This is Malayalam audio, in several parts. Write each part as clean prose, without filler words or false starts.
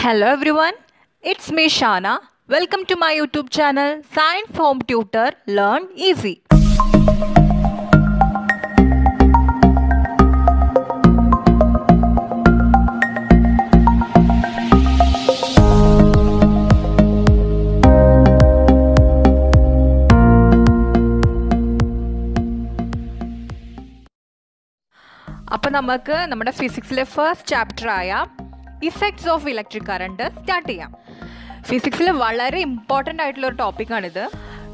Hello everyone, it's me Shana. Welcome to my YouTube channel Science Home Tutor Learn Easy. അപ്പോൾ നമുക്ക് നമ്മുടെ ഫിസിക്സിലെ ഫസ്റ്റ് ചാപ്റ്റർ ആയ effects of electric current start ചെയ്യാം. ഫിസിക്സിൽ വളരെ ഇമ്പോർട്ടൻ്റ് ആയിട്ടുള്ള ഒരു ടോപ്പിക്കാണിത്.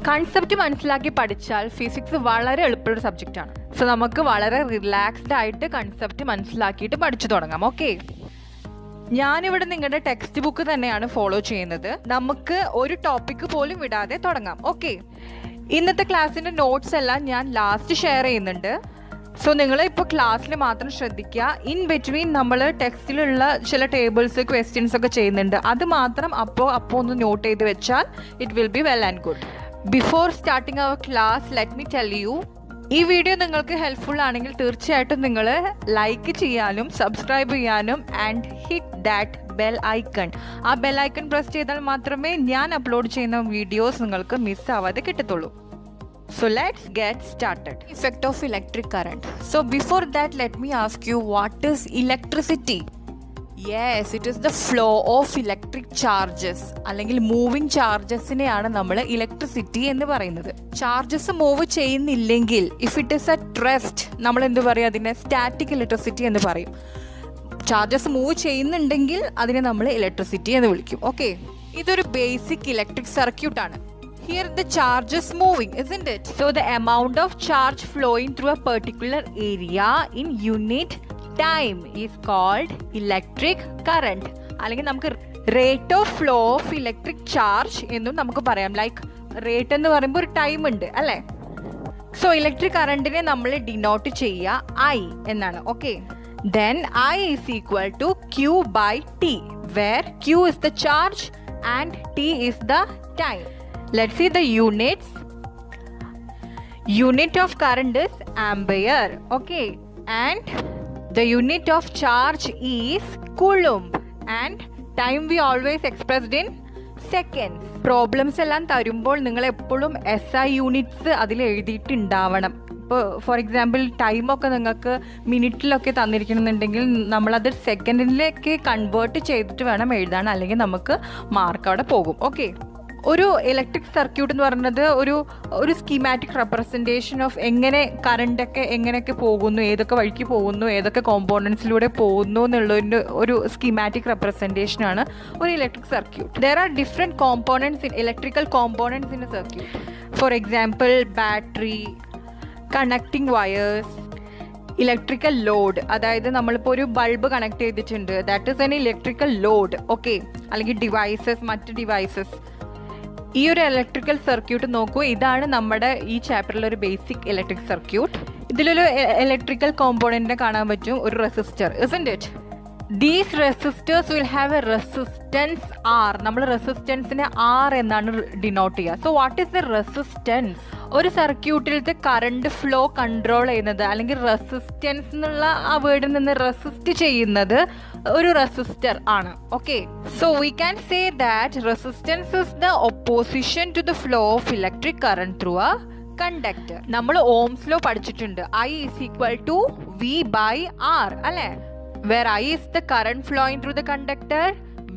കൺസെപ്റ്റ് മനസ്സിലാക്കി പഠിച്ചാൽ ഫിസിക്സ് വളരെ എളുപ്പമുള്ള സബ്ജക്റ്റാണ്. സോ നമുക്ക് വളരെ റിലാക്സ്ഡ് ആയിട്ട് കൺസെപ്റ്റ് മനസ്സിലാക്കിയിട്ട് പഠിച്ചു തുടങ്ങാം. ഓക്കെ, ഞാനിവിടെ നിങ്ങളുടെ ടെക്സ്റ്റ് ബുക്ക് തന്നെയാണ് ഫോളോ ചെയ്യുന്നത്. നമുക്ക് ഒരു ടോപ്പിക്ക് പോലും വിടാതെ തുടങ്ങാം. ഓക്കെ, ഇന്നത്തെ ക്ലാസ്സിൻ്റെ നോട്ട്സ് എല്ലാം ഞാൻ ലാസ്റ്റ് ഷെയർ ചെയ്യുന്നുണ്ട്. സോ നിങ്ങൾ ഇപ്പോൾ ക്ലാസ്സിൽ മാത്രം ശ്രദ്ധിക്കുക. ഇൻ ബിറ്റ്വീൻ നമ്മൾ ടെക്സ്റ്റിലുള്ള ചില ടേബിൾസ് ക്വസ്റ്റ്യൻസ് ഒക്കെ ചെയ്യുന്നുണ്ട്. അത് മാത്രം അപ്പോൾ ഒന്ന് നോട്ട് ചെയ്ത് വെച്ചാൽ it will be well and good. Before starting our class let me tell you, ഈ വീഡിയോ നിങ്ങൾക്ക് ഹെൽപ്ഫുൾ ആണെങ്കിൽ തീർച്ചയായിട്ടും നിങ്ങൾ ലൈക്ക് ചെയ്യാനും സബ്സ്ക്രൈബ് ചെയ്യാനും and hit that bell icon. ആ ബെൽ ഐക്കൺ പ്രസ് ചെയ്താൽ മാത്രമേ ഞാൻ അപ്ലോഡ് ചെയ്യുന്ന വീഡിയോസ് നിങ്ങൾക്ക് മിസ് ആവാതെ കിട്ടത്തുള്ളൂ. So let's get started. Effect of electric current. So before that, let me ask you, what is electricity? Yes, it is the flow of electric charges. അല്ലെങ്കിൽ മൂവിങ് ചാർജസിനെയാണ് നമ്മൾ ഇലക്ട്രിസിറ്റി എന്ന് പറയുന്നത്. ചാർജസ് മൂവ് ചെയ്യുന്നില്ലെങ്കിൽ if it is at rest നമ്മൾ എന്ത് പറയും? അതിനെ സ്റ്റാറ്റിക് ഇലക്ട്രിസിറ്റി എന്ന് പറയും. ചാർജസ് മൂവ് ചെയ്യുന്നുണ്ടെങ്കിൽ അതിനെ നമ്മൾ ഇലക്ട്രിസിറ്റി എന്ന് വിളിക്കും. ഓക്കെ, ഇതൊരു ബേസിക് ഇലക്ട്രിക് സർക്യൂട്ട് ആണ്. Here the charge is moving, isn't it? So the amount of charge flowing through a particular area in unit time is called electric current. അല്ലെങ്കിൽ നമുക്ക് rate of flow of electric charge എന്നും നമുക്ക് പറയാം. ലൈക്ക് റേറ്റ് എന്ന് പറയുമ്പോൾ ഒരു ടൈം ഉണ്ട് അല്ലേ? സോ ഇലക്ട്രിക് കറണ്ടിനെ നമ്മൾ ഡിനോട്ട് ചെയ്യുക I എന്നാണ്. Okay, then I is equal to Q by T, where Q is the charge and T is the time. Let's see the units. Unit of current is ampere. Okay, and the unit of charge is coulomb, and time we always expressed in seconds. Problems എല്ലാം തരുമ്പോൾ നിങ്ങൾ എപ്പോഴും SI യൂണിറ്റ്സ് അതിൽ എഴുതിയിട്ടുണ്ടാവണം. ഇപ്പോൾ ഫോർ എക്സാമ്പിൾ ടൈമൊക്കെ നിങ്ങൾക്ക് മിനിറ്റിലൊക്കെ തന്നിരിക്കണമെന്നുണ്ടെങ്കിൽ നമ്മളത് സെക്കൻഡിലേക്ക് കൺവേർട്ട് ചെയ്തിട്ട് വേണം എഴുതാൻ, അല്ലെങ്കിൽ നമുക്ക് മാർക്ക് അവിടെ പോകും. ഓക്കെ, ഒരു ഇലക്ട്രിക് സർക്യൂട്ട് എന്ന് പറയുന്നത് ഒരു സ്കീമാറ്റിക് റെപ്രസെൻറ്റേഷൻ ഓഫ് എങ്ങനെ കറണ്ടൊക്കെ എങ്ങനെയൊക്കെ പോകുന്നു, ഏതൊക്കെ വഴിക്ക് പോകുന്നു, ഏതൊക്കെ കോമ്പോണൻസിലൂടെ പോകുന്നു എന്നുള്ളതിൻ്റെ ഒരു സ്കീമാറ്റിക് റെപ്രസെൻറ്റേഷനാണ് ഒരു electric circuit. There are different components in electrical components in A circuit. For example battery, connecting wires, electrical load. അതായത് നമ്മളിപ്പോൾ ഒരു ബൾബ് കണക്ട് ചെയ്തിട്ടുണ്ട്, that is N electrical load. Okay, അല്ലെങ്കിൽ ഡിവൈസസ്, മറ്റ് ഡിവൈസസ്. ഈ ഒരു ഇലക്ട്രിക്കൽ സർക്യൂട്ട് നോക്കൂ, ഇതാണ് നമ്മുടെ ഈ ചാപ്റ്ററിലെ ഒരു ബേസിക് ഇലക്ട്രിക് സർക്യൂട്ട്. ഇതിലൊരു ഇലക്ട്രിക്കൽ കോമ്പോണൻറ്റിനെ കാണാൻ പറ്റും, ഒരു resistor, isn't it? These resistors will have a resistance R. നമ്മൾ റെസിസ്റ്റൻസിനെ R എന്നാണ് ഡിനോട്ട് ചെയ്യുക. So what is the resistance? ഒരു സർക്യൂട്ടിലത്തെ കറണ്ട് ഫ്ലോ കൺട്രോൾ ചെയ്യുന്നത്, അല്ലെങ്കിൽ റെസിസ്റ്റൻസ് എന്നുള്ള ആ വേർഡിൽ നിന്ന് റെസിസ്റ്റ് ചെയ്യുന്നത് ഒരു റെസിസ്റ്റർ ആണ്. Okay, so we can say that resistance is the opposition to the flow of electric current through a conductor. നമ്മൾ ഓംസ് ലോ പഠിച്ചിട്ടുണ്ട്. I is equal to V by R അല്ലേ? Where I is the current flowing through the conductor,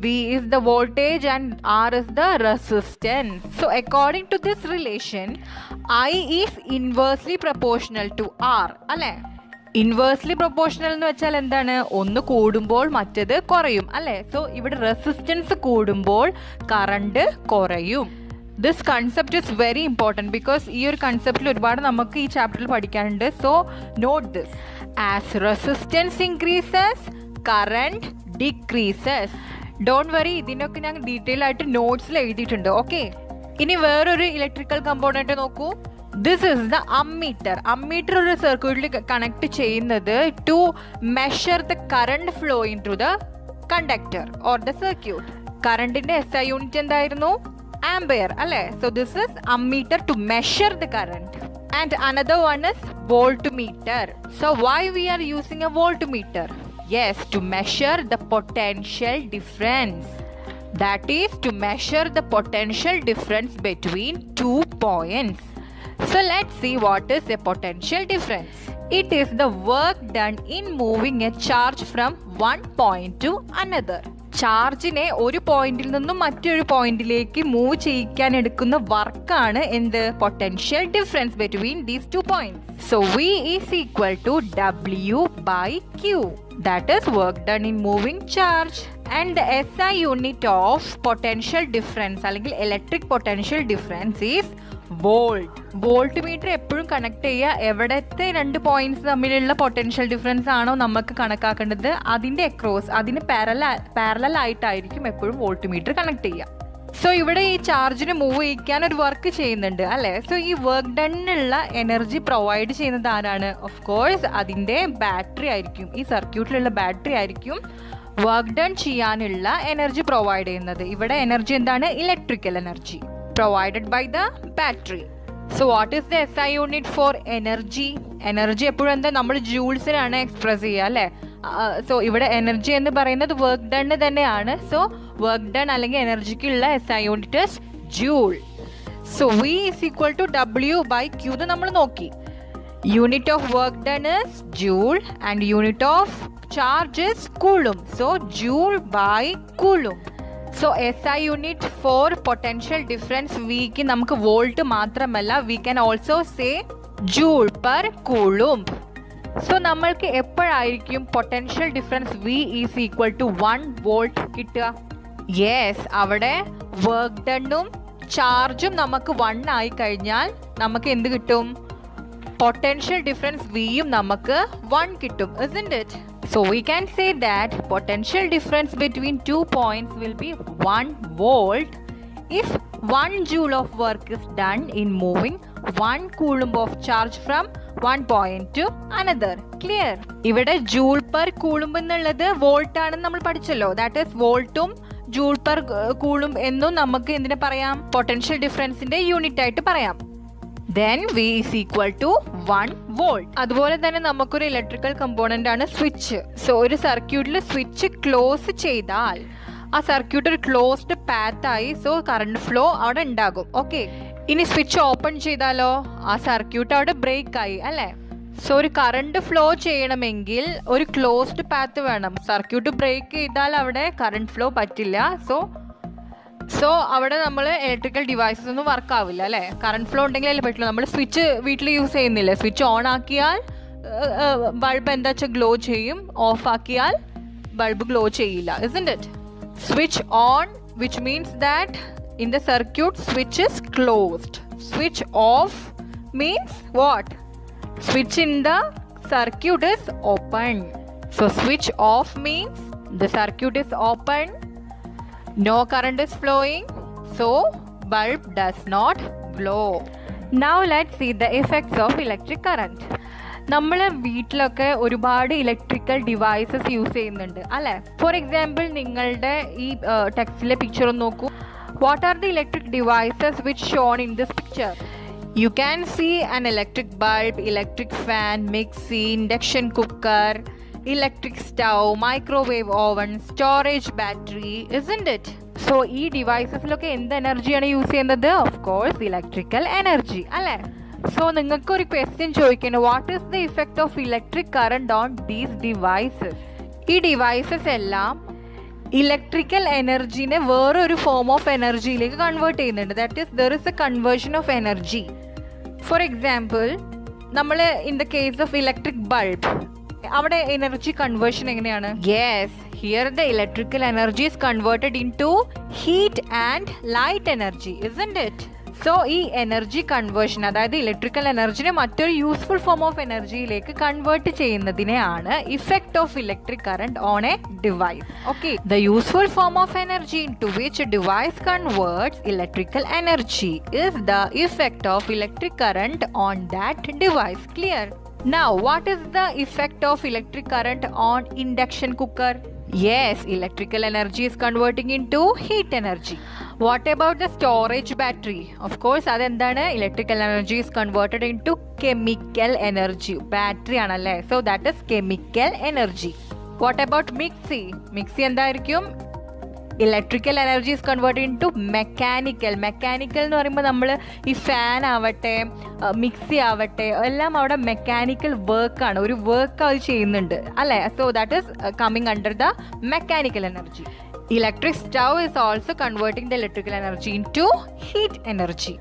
V is the voltage and R is the resistance. So according to this relation, I is inversely proportional to R അല്ലേ? ഇൻവേഴ്സ്ലി പ്രൊപ്പോർഷണൽ എന്ന് വെച്ചാൽ എന്താണ്? ഒന്ന് കൂടുമ്പോൾ മറ്റത് കുറയും അല്ലേ? സോ ഇവിടെ റെസിസ്റ്റൻസ് കൂടുമ്പോൾ കറണ്ട് കുറയും. This concept is very important because ഈ ഒരു കൺസെപ്റ്റിൽ ഒരുപാട് നമുക്ക് ഈ ചാപ്റ്ററിൽ പഠിക്കാനുണ്ട്. So note this. As resistance increases current decreases. Don't worry, ഇതിനൊക്കെ ഞാൻ ഡീറ്റെയിൽ ആയിട്ട് നോട്ട്സിൽ എഴുതിയിട്ടുണ്ട്. ഓക്കെ, ഇനി വേറൊരു ഇലക്ട്രിക്കൽ കമ്പോണൻറ്റ് നോക്കൂ. This is the ammeter. Ammeter ഒരു സർക്യൂട്ടിൽ കണക്ട് ചെയ്യുന്നത് to measure the current flowing through the conductor or the circuit. കറണ്ടിന്റെ SI യൂണിറ്റ് എന്തായിരുന്നു? ആംപിയർ അല്ലേ? So this is ammeter to measure the current. And another one is voltmeter. So why we are using a voltmeter? Yes, to measure the potential difference. That is to measure the potential difference between 2 points. So let's see what is a potential difference. It is the work done in moving a charge from one point to another. ചാർജിനെ ഒരു പോയിന്റിൽ നിന്നും മറ്റൊരു പോയിന്റിലേക്ക് മൂവ് ചെയ്യിക്കാൻ എടുക്കുന്ന വർക്കാണ് എന്ത് potential difference between these 2 points. So V is equal to W by Q. That is work done in moving charge. And the SI unit of potential difference അല്ലെങ്കിൽ electric potential difference is volt. Volt meter എപ്പോഴും കണക്ട് ചെയ്യുക എവിടത്തെ 2 പോയിന്റ്സ് തമ്മിലുള്ള പൊട്ടൻഷ്യൽ ഡിഫറൻസ് ആണോ നമുക്ക് കണക്കാക്കേണ്ടത് അതിന്റെ അക്രോസ് അതിന് പാരലൽ ആയിട്ടായിരിക്കും എപ്പോഴും വോൾട്ട് മീറ്റർ കണക്ട് ചെയ്യുക. സോ ഇവിടെ ഈ ചാർജിന് മൂവ് ചെയ്യിക്കാൻ ഒരു വർക്ക് ചെയ്യുന്നുണ്ട് അല്ലേ. സോ ഈ വർക്ക് ഡണ്ണിനുള്ള എനർജി പ്രൊവൈഡ് ചെയ്യുന്നത് ആരാണ്? ഓഫ് കോഴ്സ് അതിൻ്റെ ബാറ്ററി ആയിരിക്കും. ഈ സർക്യൂട്ടിലുള്ള ബാറ്ററി ആയിരിക്കും വർക്ക് ഡൺ ചെയ്യാനുള്ള എനർജി പ്രൊവൈഡ് ചെയ്യുന്നത്. ഇവിടെ എനർജി എന്താണ്? Electrical energy provided by the battery. So what is the SI unit for energy? Energy എപ്പോഴും എന്താ നമ്മൾ ജൂൾസിലാണ് എക്സ്പ്രസ് ചെയ്യുക അല്ലേ. സോ ഇവിടെ എനർജി എന്ന് പറയുന്നത് വർക്ക് ഡൺ തന്നെയാണ്. സോ വർക്ക് ഡൺ അല്ലെങ്കിൽ എനർജിക്കുള്ള SI unit is joule. So V is equal to W by Q എന്ന് നമ്മൾ നോക്കി. Unit of work done is joule and unit of charge is coulomb. So joule by coulomb. So SI unit for potential difference which നമുക്ക് വോൾട്ട് മാത്രമല്ല we can also say joule per coulomb. So നമ്മൾക്ക് എപ്പോഴായിരിക്കും potential difference V is equal to 1 volt കിട്ടുക? യെസ്, അവിടെ വർക്ക് ഡണ്ണും ചാർജും നമുക്ക് 1 ആയി കഴിഞ്ഞാൽ നമുക്ക് എന്ത് കിട്ടും? പൊട്ടൻഷ്യൽ ഡിഫറൻസ് വിയും നമുക്ക് 1 കിട്ടും, isn't it? So we can say that potential difference between 2 points will be 1 volt if 1 joule of work is done in moving 1 coulomb of charge from one point to another. Clear? ഇവിടെ ജൂൾ പെർ കൂളുംബ് എന്നുള്ളത് വോൾട്ട് ആണെന്ന് നമ്മൾ പഠിച്ചല്ലോ. ദാറ്റ് ഈസ് വോൾട്ടും ജൂൾ പെർ കൂളുംബ് എന്നും നമുക്ക് എന്തിനെ പറയാം? പൊട്ടൻഷ്യൽ ഡിഫറൻസിന്റെ യൂണിറ്റ് ആയിട്ട് പറയാം. Then V is equal to 1 volt. അതുപോലെ തന്നെ നമുക്കൊരു ഇലക്ട്രിക്കൽ കമ്പോണന്റ് ആണ് സ്വിച്ച്. സോ ഒരു സർക്യൂട്ടിൽ സ്വിച്ച് ക്ലോസ് ചെയ്താൽ ആ സർക്യൂട്ട് ഒരു ക്ലോസ്ഡ് പാത്ത് ആയി. സോ കറണ്ട് ഫ്ലോ അവിടെ ഉണ്ടാകും. ഓക്കെ, ഇനി സ്വിച്ച് ഓപ്പൺ ചെയ്താലോ ആ സർക്യൂട്ട് അവിടെ ബ്രേക്ക് ആയി അല്ലേ. സോ ഒരു കറണ്ട് ഫ്ലോ ചെയ്യണമെങ്കിൽ ഒരു ക്ലോസ്ഡ് പാത്ത് വേണം. സർക്യൂട്ട് ബ്രേക്ക് ചെയ്താൽ അവിടെ കറണ്ട് ഫ്ലോ പറ്റില്ല. സോ അവിടെ നമ്മൾ ഇലക്ട്രിക്കൽ ഡിവൈസസ് ഒന്നും വർക്ക് ആവില്ല അല്ലേ. കറണ്ട് ഫ്ലോ ഉണ്ടെങ്കിലല്ലേ പറ്റില്ല. നമ്മൾ സ്വിച്ച് വീട്ടിൽ യൂസ് ചെയ്യുന്നില്ല. സ്വിച്ച് ഓൺ ആക്കിയാൽ ബൾബ് എന്താ വെച്ചാൽ ഗ്ലോ ചെയ്യും, ഓഫ് ആക്കിയാൽ ബൾബ് ഗ്ലോ ചെയ്യില്ല, isn't it? Switch on, which means that in the circuit switch is closed. Switch off means what? Switch in the circuit is open. So switch off means the circuit is open, no current is flowing, so bulb does not glow. Now let's see the effects of electric current. നമ്മൾ വീട്ടിലൊക്കെ ഒരുപാട് ഇലക്ട്രിക്കൽ ഡിവൈസസ് യൂസ് ചെയ്യുന്നുണ്ട് അല്ലേ. ഫോർ എക്സാമ്പിൾ നിങ്ങളുടെ ഈ ടെക്സ്റ്റിലെ പിക്ചർ ഒന്ന് നോക്കൂ. What are the electric devices which shown in this picture? You can see an electric bulb, electric fan, mixie, induction cooker, electric stove, microwave oven, storage battery, isn't it? So ഈ ഡിവൈസസിലൊക്കെ എന്ത് എനർജിയാണ് യൂസ് ചെയ്യുന്നത്? ഓഫ് കോഴ്സ് ഇലക്ട്രിക്കൽ എനർജി അല്ലേ. സോ നിങ്ങൾക്ക് ഒരു ക്വസ്റ്റ്യൻ ചോദിക്കുന്നത്, what is the effect of electric current on these devices? ഈ ഡിവൈസസ് എല്ലാം ഇലക്ട്രിക്കൽ എനർജിനെ വേറൊരു ഫോം ഓഫ് എനർജിയിലേക്ക് കൺവേർട്ട് ചെയ്യുന്നുണ്ട്. That is there is a conversion of energy. For example നമ്മൾ in the case of electric bulb അവിടെ എനർജി കൺവേർഷൻ എങ്ങനെയാണ്? Yes, here the electrical energy is converted into heat and light energy, isn't it? So ഈ എനർജി കൺവേർഷൻ, അതായത് ഇലക്ട്രിക്കൽ എനർജിനെ മറ്റൊരു യൂസ്ഫുൾ ഫോം ഓഫ് എനർജിയിലേക്ക് കൺവേർട്ട് ചെയ്യുന്നതിനെയാണ് effect of electric current on a device. Okay, the useful form of energy into which device converts electrical energy is the effect of electric current on that device. Clear? Now, what is the effect of electric current on induction cooker? Yes, electrical energy is converting into heat energy. What about the storage battery? Of course, adendana electrical energy is converted into chemical energy. Battery anale. So that is chemical energy. What about mixie? Mixie എന്തായിരിക്കും? Electrical energy is converted into mechanical. Mechanical എന്ന് പറയുമ്പോൾ നമ്മൾ ഈ ഫാൻ ആവട്ടെ മിക്സി ആവട്ടെ എല്ലാം അവിടെ മെക്കാനിക്കൽ വർക്കാണ്, ഒരു വർക്ക് അത് ചെയ്യുന്നുണ്ട് അല്ലേ. So that is coming under the mechanical energy. Electric stove is also converting the electrical energy into heat energy.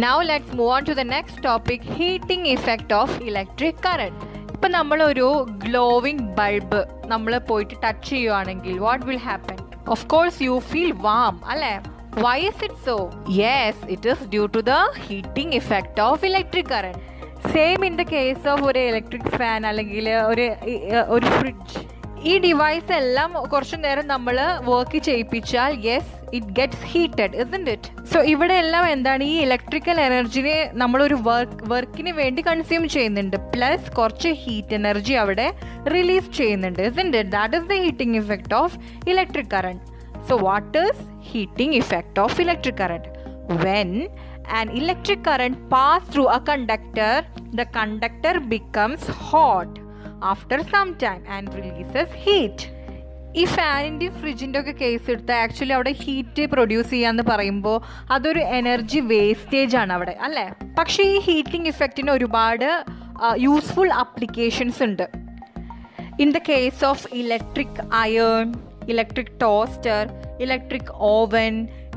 Now let's move on to the next topic, heating effect of electric current. ഇപ്പം നമ്മളൊരു ഗ്ലോവിങ് ബൾബ് നമ്മൾ പോയിട്ട് ടച്ച് ചെയ്യുവാണെങ്കിൽ what will happen? Of course you feel warm അല്ലേ. Why is it so? Yes, it is due to the heating effect of electric current. Same in the case of ഒരു ഇലക്ട്രിക് ഫാൻ അല്ലെങ്കിൽ ഒരു ഫ്രിഡ്ജ്. ഈ ഡിവൈസ് എല്ലാം കുറച്ചു നേരം നമ്മൾ വർക്ക് ചെയ്യിപ്പിച്ചാൽ yes it gets heated, isn't it? So ഇവിടെ എല്ലാം എന്താണ്, ഈ ഇലക്ട്രിക്കൽ എനർജിനെ നമ്മളൊരു വർക്കിന് വേണ്ടി കൺസ്യൂം ചെയ്യുന്നുണ്ട്, പ്ലസ് കുറച്ച് ഹീറ്റ് എനർജി അവിടെ റിലീസ് ചെയ്യുന്നുണ്ട്, isn't it? That is the heating effect of electric current. So what is heating effect of electric current? When an electric current passes through a conductor, the conductor becomes hot after some time and releases heat. ഈ ഫാനിൻ്റെ ഫ്രിഡ്ജിൻ്റെ ഒക്കെ കേസ് എടുത്താൽ ആക്ച്വലി അവിടെ ഹീറ്റ് പ്രൊഡ്യൂസ് ചെയ്യാന്ന് പറയുമ്പോൾ അതൊരു എനർജി വേസ്റ്റേജ് ആണ് അവിടെ അല്ലേ. പക്ഷേ ഈ ഹീറ്റിംഗ് ഇഫക്റ്റിന് ഒരുപാട് യൂസ്ഫുൾ ആപ്ലിക്കേഷൻസ് ഉണ്ട്. In the case of electric iron, electric toaster, electric oven,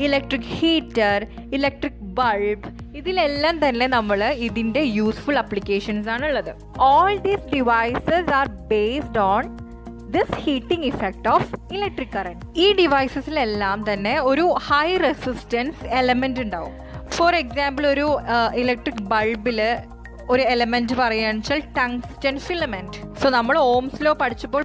electric heater, electric bulb, ഇതിലെല്ലാം തന്നെ നമ്മൾ ഇതിൻ്റെ യൂസ്ഫുൾ ആപ്ലിക്കേഷൻസ് ആണുള്ളത്. All these devices are based on this heating effect of electric current. ഈ ഡിവൈസസിലെല്ലാം തന്നെ ഒരു ഹൈ റെസിസ്റ്റൻസ് എലമെൻ്റ് ഉണ്ടാവും. ഫോർ എക്സാമ്പിൾ ഒരു ഇലക്ട്രിക് ബൾബിൽ ഒരു എലമെൻറ്റ് പറയുകയാണെന്ന് വെച്ചാൽ ടങ്സ്റ്റൺ ഫിലമെൻറ്റ്. സോ നമ്മൾ ഓംസ് ലോ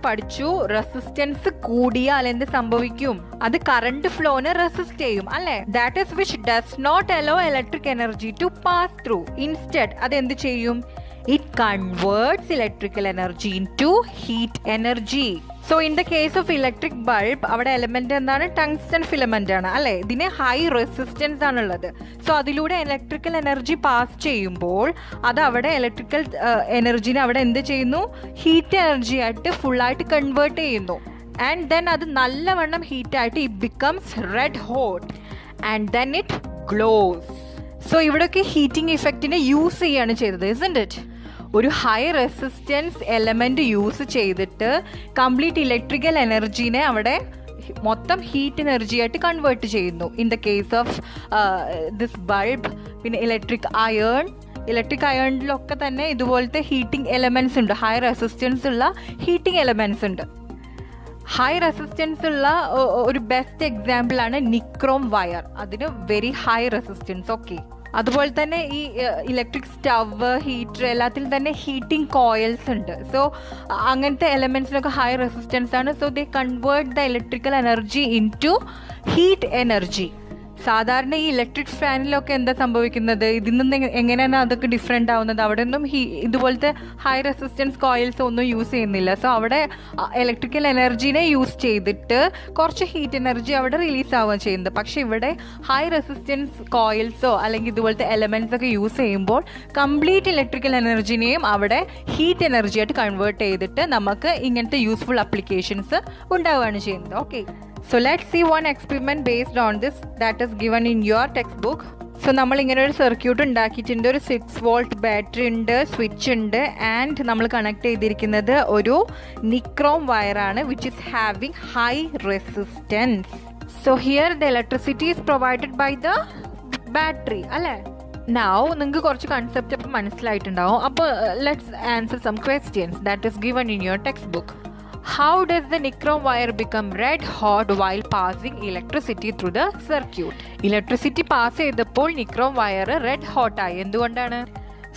പഠിച്ചു റെസിസ്റ്റൻസ് കൂടിയാൽ എന്ത് സംഭവിക്കും, അത് കറണ്ട് ഫ്ലോനെ റെസിസ്റ്റ് ചെയ്യും അല്ലേ. That is which does not allow electric energy to pass through. Instead അത് എന്ത് ചെയ്യും, it converts electrical energy into heat energy. So in the case of electric bulb അവിടെ എലമെന്റ് എന്താണ്, ടങ്സ്റ്റൺ ഫിലമെന്റ് ആണ് അല്ലേ. ഇതിന് ഹൈ റെസിസ്റ്റൻസ് ആണുള്ളത്. സോ അതിലൂടെ ഇലക്ട്രിക്കൽ എനർജി പാസ് ചെയ്യുമ്പോൾ അത് അവിടെ ഇലക്ട്രിക്കൽ എനർജിനെ അവിടെ എന്ത് ചെയ്യുന്നു, ഹീറ്റ് എനർജി ആയിട്ട് ഫുള്ളായിട്ട് കൺവേർട്ട് ചെയ്യുന്നു. ആൻഡ് ദെൻ അത് നല്ലവണ്ണം ഹീറ്റായിട്ട് it becomes red hot and then it glows. So ഇവിടെയൊക്കെ ഹീറ്റിംഗ് ഇഫക്റ്റിനെ യൂസ് ചെയ്യാണ് ചെയ്തത്, isn't it? ഒരു ഹൈ റെസിസ്റ്റൻസ് എലമെൻറ്റ് യൂസ് ചെയ്തിട്ട് കംപ്ലീറ്റ് ഇലക്ട്രിക്കൽ എനർജീനെ അവിടെ മൊത്തം ഹീറ്റ് എനർജി ആയിട്ട് കൺവേർട്ട് ചെയ്യുന്നു. In the case of this bulb, പിന്നെ ഇലക്ട്രിക് അയേണിലൊക്കെ തന്നെ ഇതുപോലത്തെ ഹീറ്റിംഗ് എലമെൻറ്റ്സ് ഉണ്ട്, ഹൈ റെസിസ്റ്റൻസ് ഉള്ള ഹീറ്റിംഗ് എലമെൻറ്റ്സ് ഉണ്ട്. ഹൈ റെസിസ്റ്റൻസ് ഉള്ള ഒരു ബെസ്റ്റ് എക്സാമ്പിളാണ് നിക്രോം വയർ, അതിന് വെരി ഹൈ റെസിസ്റ്റൻസ്. ഓക്കെ, അതുപോലെ തന്നെ ഈ ഇലക്ട്രിക് സ്റ്റവ്, ഹീറ്റർ എല്ലാത്തിലും തന്നെ ഹീറ്റിംഗ് കോയിൽസ് ഉണ്ട്. സോ അങ്ങനത്തെ എലമെൻറ്റ്സിനൊക്കെ ഹൈ റെസിസ്റ്റൻസ് ആണ്. So they convert the electrical energy into heat energy. സാധാരണ ഈ ഇലക്ട്രിക് ഫാനിലൊക്കെ എന്താ സംഭവിക്കുന്നത്, ഇതിൽ നിന്ന് എങ്ങനെയാണ് അതൊക്കെ ഡിഫറെൻ്റ് ആവുന്നത്, അവിടെ ഒന്നും ഇതുപോലത്തെ ഹൈ റെസിസ്റ്റൻസ് കോയിൽസ് ഒന്നും യൂസ് ചെയ്യുന്നില്ല. സോ അവിടെ ഇലക്ട്രിക്കൽ എനർജീനെ യൂസ് ചെയ്തിട്ട് കുറച്ച് ഹീറ്റ് എനർജി അവിടെ റിലീസ് ആവുകയാണ് ചെയ്യുന്നത്. പക്ഷേ ഇവിടെ ഹൈ റെസിസ്റ്റൻസ് കോയിൽസോ അല്ലെങ്കിൽ ഇതുപോലത്തെ എലമെൻറ്റ്സ് ഒക്കെ യൂസ് ചെയ്യുമ്പോൾ കംപ്ലീറ്റ് ഇലക്ട്രിക്കൽ എനർജിനെയും അവിടെ ഹീറ്റ് എനർജി ആയിട്ട് കൺവേർട്ട് ചെയ്തിട്ട് നമുക്ക് ഇങ്ങനത്തെ യൂസ്ഫുൾ ആപ്ലിക്കേഷൻസ് ഉണ്ടാവുകയാണ് ചെയ്യുന്നത്. Okay, so let's see one experiment based on this that is given in your textbook. So നമ്മൾ ഇങ്ങനെ ഒരു സർക്യൂട്ട് ഉണ്ടാക്കിയിട്ടുണ്ട്. ഒരു 6 വോൾട്ട് ബാറ്ററി ഉണ്ട്, സ്വിച്ച് ഉണ്ട്, ആൻഡ് നമ്മൾ കണക്ട് ചെയ്തിരിക്കുന്നത് ഒരു നിക്രോം വയറാണ് which is having high resistance. So here the electricity is provided by the battery അല്ലേ. നൗ നിങ്ങൾക്ക് കുറച്ച് കൺസെപ്റ്റ് അപ്പോൾ മനസ്സിലായിട്ടുണ്ടാവും. അപ്പോൾ let's answer some questions that is given in your textbook. How does the nichrome wire become red hot while passing electricity through the circuit? Electricity pass ചെയ്തപ്പോൾ nichrome wire red hot ആയി. എന്തുകൊണ്ടാണ്?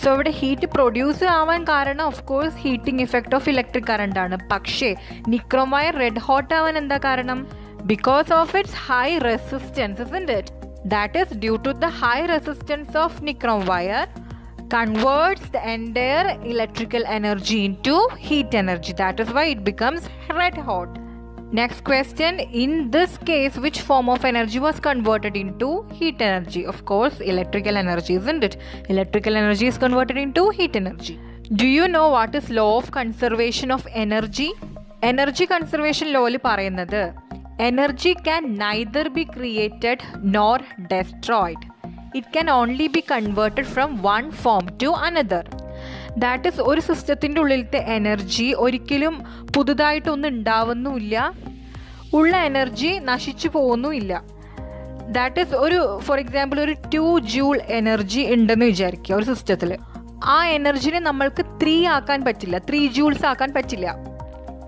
സോ ഇവിടെ ഹീറ്റ് പ്രൊഡ്യൂസ് ആവാൻ കാരണം of course heating effect of electric current ആണ്. പക്ഷേ nichrome wire റെഡ് ഹോട്ട് ആവാൻ എന്താ കാരണം? Because of its high resistance, isn't it? That is due to the high resistance of nichrome wire converts the entire electrical energy into heat energy. That is why it becomes red hot. Next question, in this case which form of energy was converted into heat energy? Of course electrical energy, isn't it? Electrical energy is converted into heat energy. Do you know what is law of conservation of energy? Energy conversion ലോയിൽ പറയുന്നത് energy can neither be created nor destroyed. It can only be converted from one form to another. That is ഒരു സിസ്റ്റത്തിൻ്റെ ഉള്ളിലത്തെ എനർജി ഒരിക്കലും പുതുതായിട്ടൊന്നും ഉണ്ടാവുന്നുമില്ല, ഉള്ള എനർജി നശിച്ചു പോകുന്നുമില്ല. ദാറ്റ് ഈസ് ഒരു ഫോർ എക്സാമ്പിൾ ഒരു 2 ജൂൾ എനർജി ഉണ്ടെന്ന് വിചാരിക്കുക ഒരു സിസ്റ്റത്തിൽ. ആ എനർജിനെ നമ്മൾക്ക് 3 ആക്കാൻ പറ്റില്ല, 3 ജൂൾസ് ആക്കാൻ പറ്റില്ല.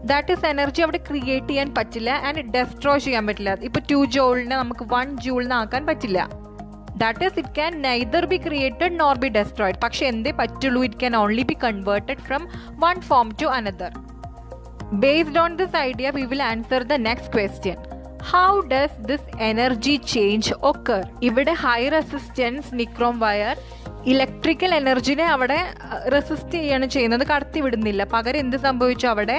ദാറ്റ് ഈസ് എനർജി അവിടെ ക്രിയേറ്റ് ചെയ്യാൻ പറ്റില്ല ആൻഡ് ഡെസ്ട്രോയ് ചെയ്യാൻ പറ്റില്ല. ഇപ്പോൾ 2 ജൂളിനെ നമുക്ക് 1 ജൂളിന് ആക്കാൻ പറ്റില്ല. That is it can neither be created nor be destroyed. പക്ഷെ എന്തേ പറ്റുള്ളൂ, it can only be converted from one form to another. Based on this idea, we will answer the next question. How does this energy change occur? ഇവിടെ high resistance nichrome wire electrical എനർജിനെ അവിടെ റെസിസ്റ്റ് ചെയ്യാണ് ചെയ്യുന്നത്, കടത്തി വിടുന്നില്ല. പകരം എന്ത് സംഭവിച്ചു, അവിടെ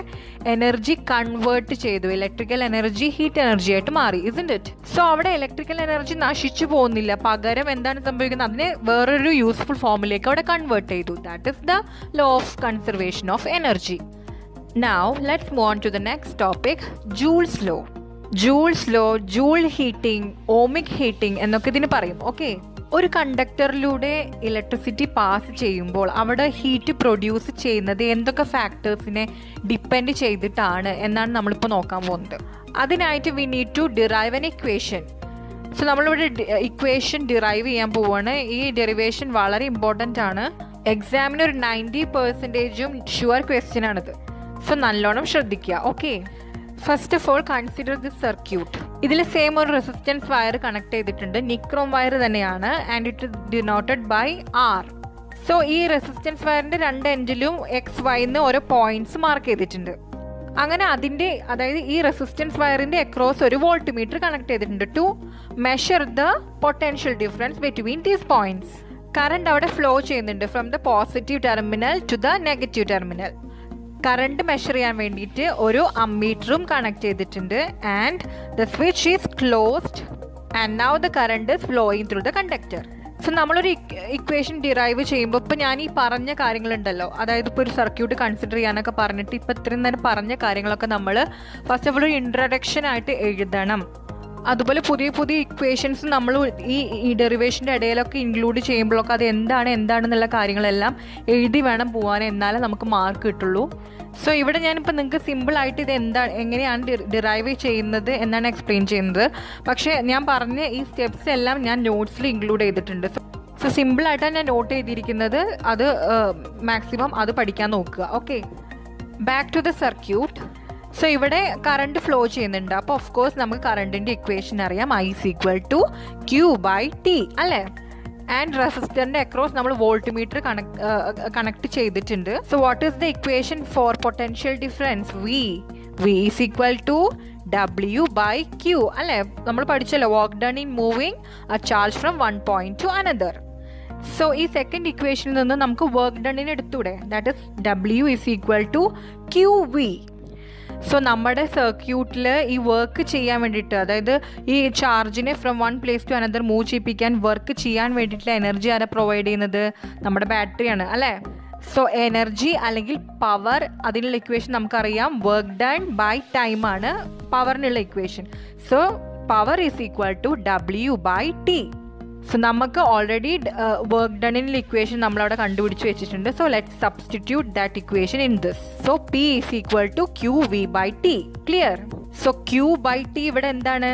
എനർജി കൺവേർട്ട് ചെയ്തു. ഇലക്ട്രിക്കൽ എനർജി ഹീറ്റ് എനർജി ആയിട്ട് മാറി, isn't it? സോ അവിടെ ഇലക്ട്രിക്കൽ എനർജി നശിച്ചു പോകുന്നില്ല, പകരം എന്താണ് സംഭവിക്കുന്നത്, അതിനെ വേറൊരു യൂസ്ഫുൾ ഫോമിലേക്ക് അവിടെ കൺവേർട്ട് ചെയ്തു. That is the law of conservation of energy. Now let's move on to the next topic, Joule's law. Joule's law, Joule heating, ohmic heating എന്നൊക്കെ ഇതിന് പറയും. ഓക്കെ, ഒരു കണ്ടക്ടറിലൂടെ ഇലക്ട്രിസിറ്റി പാസ് ചെയ്യുമ്പോൾ അവിടെ ഹീറ്റ് പ്രൊഡ്യൂസ് ചെയ്യുന്നത് എന്തൊക്കെ ഫാക്ടേഴ്സിനെ ഡിപ്പെൻഡ് ചെയ്തിട്ടാണ് എന്നാണ് നമ്മളിപ്പോൾ നോക്കാൻ പോകുന്നത്. അതിനായിട്ട് we need to derive an equation. So നമ്മളിവിടെ ഇക്വേഷൻ ഡിറൈവ് ചെയ്യാൻ പോവുകയാണ്. ഈ ഡെറിവേഷൻ വളരെ ഇമ്പോർട്ടൻ്റ് ആണ്. എക്സാമിന് ഒരു 90% ഷുവർ ക്വസ്റ്റ്യൻ ആണിത്. സോ നല്ലോണം ശ്രദ്ധിക്കുക. Okay, first of all consider this circuit. ഇതിൽ സെയിം ഒരു റെസിസ്റ്റൻസ് വയർ കണക്ട് ചെയ്തിട്ടുണ്ട്, നിക്രോം വയർ തന്നെയാണ്, and it is denoted by R. So ഈ റെസിസ്റ്റൻസ് വയറിൻ്റെ 2 എൻഡിലും XY എന്ന് ഓരോ പോയിന്റ്സ് മാർക്ക് ചെയ്തിട്ടുണ്ട്. അങ്ങനെ അതായത് ഈ റെസിസ്റ്റൻസ് വയറിൻ്റെ അക്രോസ് ഒരു വോൾട്ട് മീറ്റർ കണക്ട് ചെയ്തിട്ടുണ്ട് to measure the potential difference between these points. Current അവിടെ ഫ്ലോ ചെയ്യുന്നുണ്ട് from the positive terminal to the negative terminal. Current measure ചെയ്യാൻ വേണ്ടിയിട്ട് ഒരു അമ്മീറ്ററും കണക്ട് ചെയ്തിട്ടുണ്ട്, and the switch is closed and now the current is flowing through the conductor. So നമ്മളൊരു ഇക്വേഷൻ ഡിറൈവ് ചെയ്യുമ്പോൾ ഇപ്പോൾ ഞാൻ ഈ പറഞ്ഞ കാര്യങ്ങളുണ്ടല്ലോ, അതായത് ഇപ്പോൾ ഒരു സർക്യൂട്ട് കൺസിഡർ ചെയ്യാനൊക്കെ പറഞ്ഞിട്ട് ഇപ്പോൾ ഇത്രയും നേരം പറഞ്ഞ കാര്യങ്ങളൊക്കെ നമ്മൾ ഫസ്റ്റ് ഓഫ് ഓൾ ഒരു ഇൻട്രഡക്ഷൻ ആയിട്ട് എഴുതണം. അതുപോലെ പുതിയ പുതിയ ഇക്വേഷൻസ് നമ്മൾ ഈ ഡെറിവേഷൻ്റെ ഇടയിലൊക്കെ ഇൻക്ലൂഡ് ചെയ്യുമ്പോഴൊക്കെ അത് എന്താണെന്നുള്ള കാര്യങ്ങളെല്ലാം എഴുതി വേണം പോകാൻ, എന്നാലേ നമുക്ക് മാർക്ക് കിട്ടുള്ളൂ. സോ ഇവിടെ ഞാനിപ്പോൾ നിങ്ങൾക്ക് സിമ്പിളായിട്ട് ഇത് എങ്ങനെയാണ് ഡിറൈവ് ചെയ്യുന്നത് എന്നാണ് എക്സ്പ്ലെയിൻ ചെയ്യുന്നത്. പക്ഷേ ഞാൻ പറഞ്ഞ ഈ സ്റ്റെപ്സ് എല്ലാം ഞാൻ നോട്ട്സിൽ ഇൻക്ലൂഡ് ചെയ്തിട്ടുണ്ട്. സോ സിമ്പിളായിട്ടാണ് ഞാൻ നോട്ട് ചെയ്തിരിക്കുന്നത്, അത് മാക്സിമം അത് പഠിക്കാൻ നോക്കുക. Okay, back to the circuit. So ഇവിടെ കറണ്ട് ഫ്ലോ ചെയ്യുന്നുണ്ട്. അപ്പോൾ ഓഫ് കോഴ്സ് നമുക്ക് കറണ്ടിൻ്റെ ഇക്വേഷൻ അറിയാം, I = Q/T അല്ലേ. ആൻഡ് റെസിസ്റ്ററിൻ്റെ അക്രോസ് നമ്മൾ വോൾട്ട് മീറ്റർ കണക്ട് ചെയ്തിട്ടുണ്ട്. So what is the equation for potential difference? V = W/Q അല്ലേ. നമ്മൾ പഠിച്ചല്ലോ, work done in moving a charge from one point to another. So ഈ സെക്കൻഡ് ഇക്വേഷനിൽ നിന്ന് നമുക്ക് വർക്ക് ഡണ്ണിന് എടുത്തൂടെ, that is W = QV. So നമ്മുടെ സർക്യൂട്ടിൽ ഈ വർക്ക് ചെയ്യാൻ വേണ്ടിയിട്ട്, അതായത് ഈ ചാർജിനെ from one place to another move ചെയ്യിപ്പിക്കാൻ വർക്ക് ചെയ്യാൻ വേണ്ടിയിട്ടുള്ള എനർജി ആരാ പ്രൊവൈഡ് ചെയ്യുന്നത്? നമ്മുടെ ബാറ്ററിയാണ് അല്ലേ. സോ എനർജി അല്ലെങ്കിൽ പവർ, അതിനുള്ള ഇക്വേഷൻ നമുക്കറിയാം, വർക്ക് ഡൺ ബൈ ടൈം ആണ് പവറിനുള്ള equation. So power = W/T. So നമുക്ക് ഓൾറെഡി വർക്ക് ഡണ്ണിനുള്ള ഇക്വേഷൻ നമ്മളവിടെ കണ്ടുപിടിച്ച് വെച്ചിട്ടുണ്ട്. So let's substitute that equation in this. So P = QV/T. Clear? So Q/T ഇവിടെ എന്താണ്?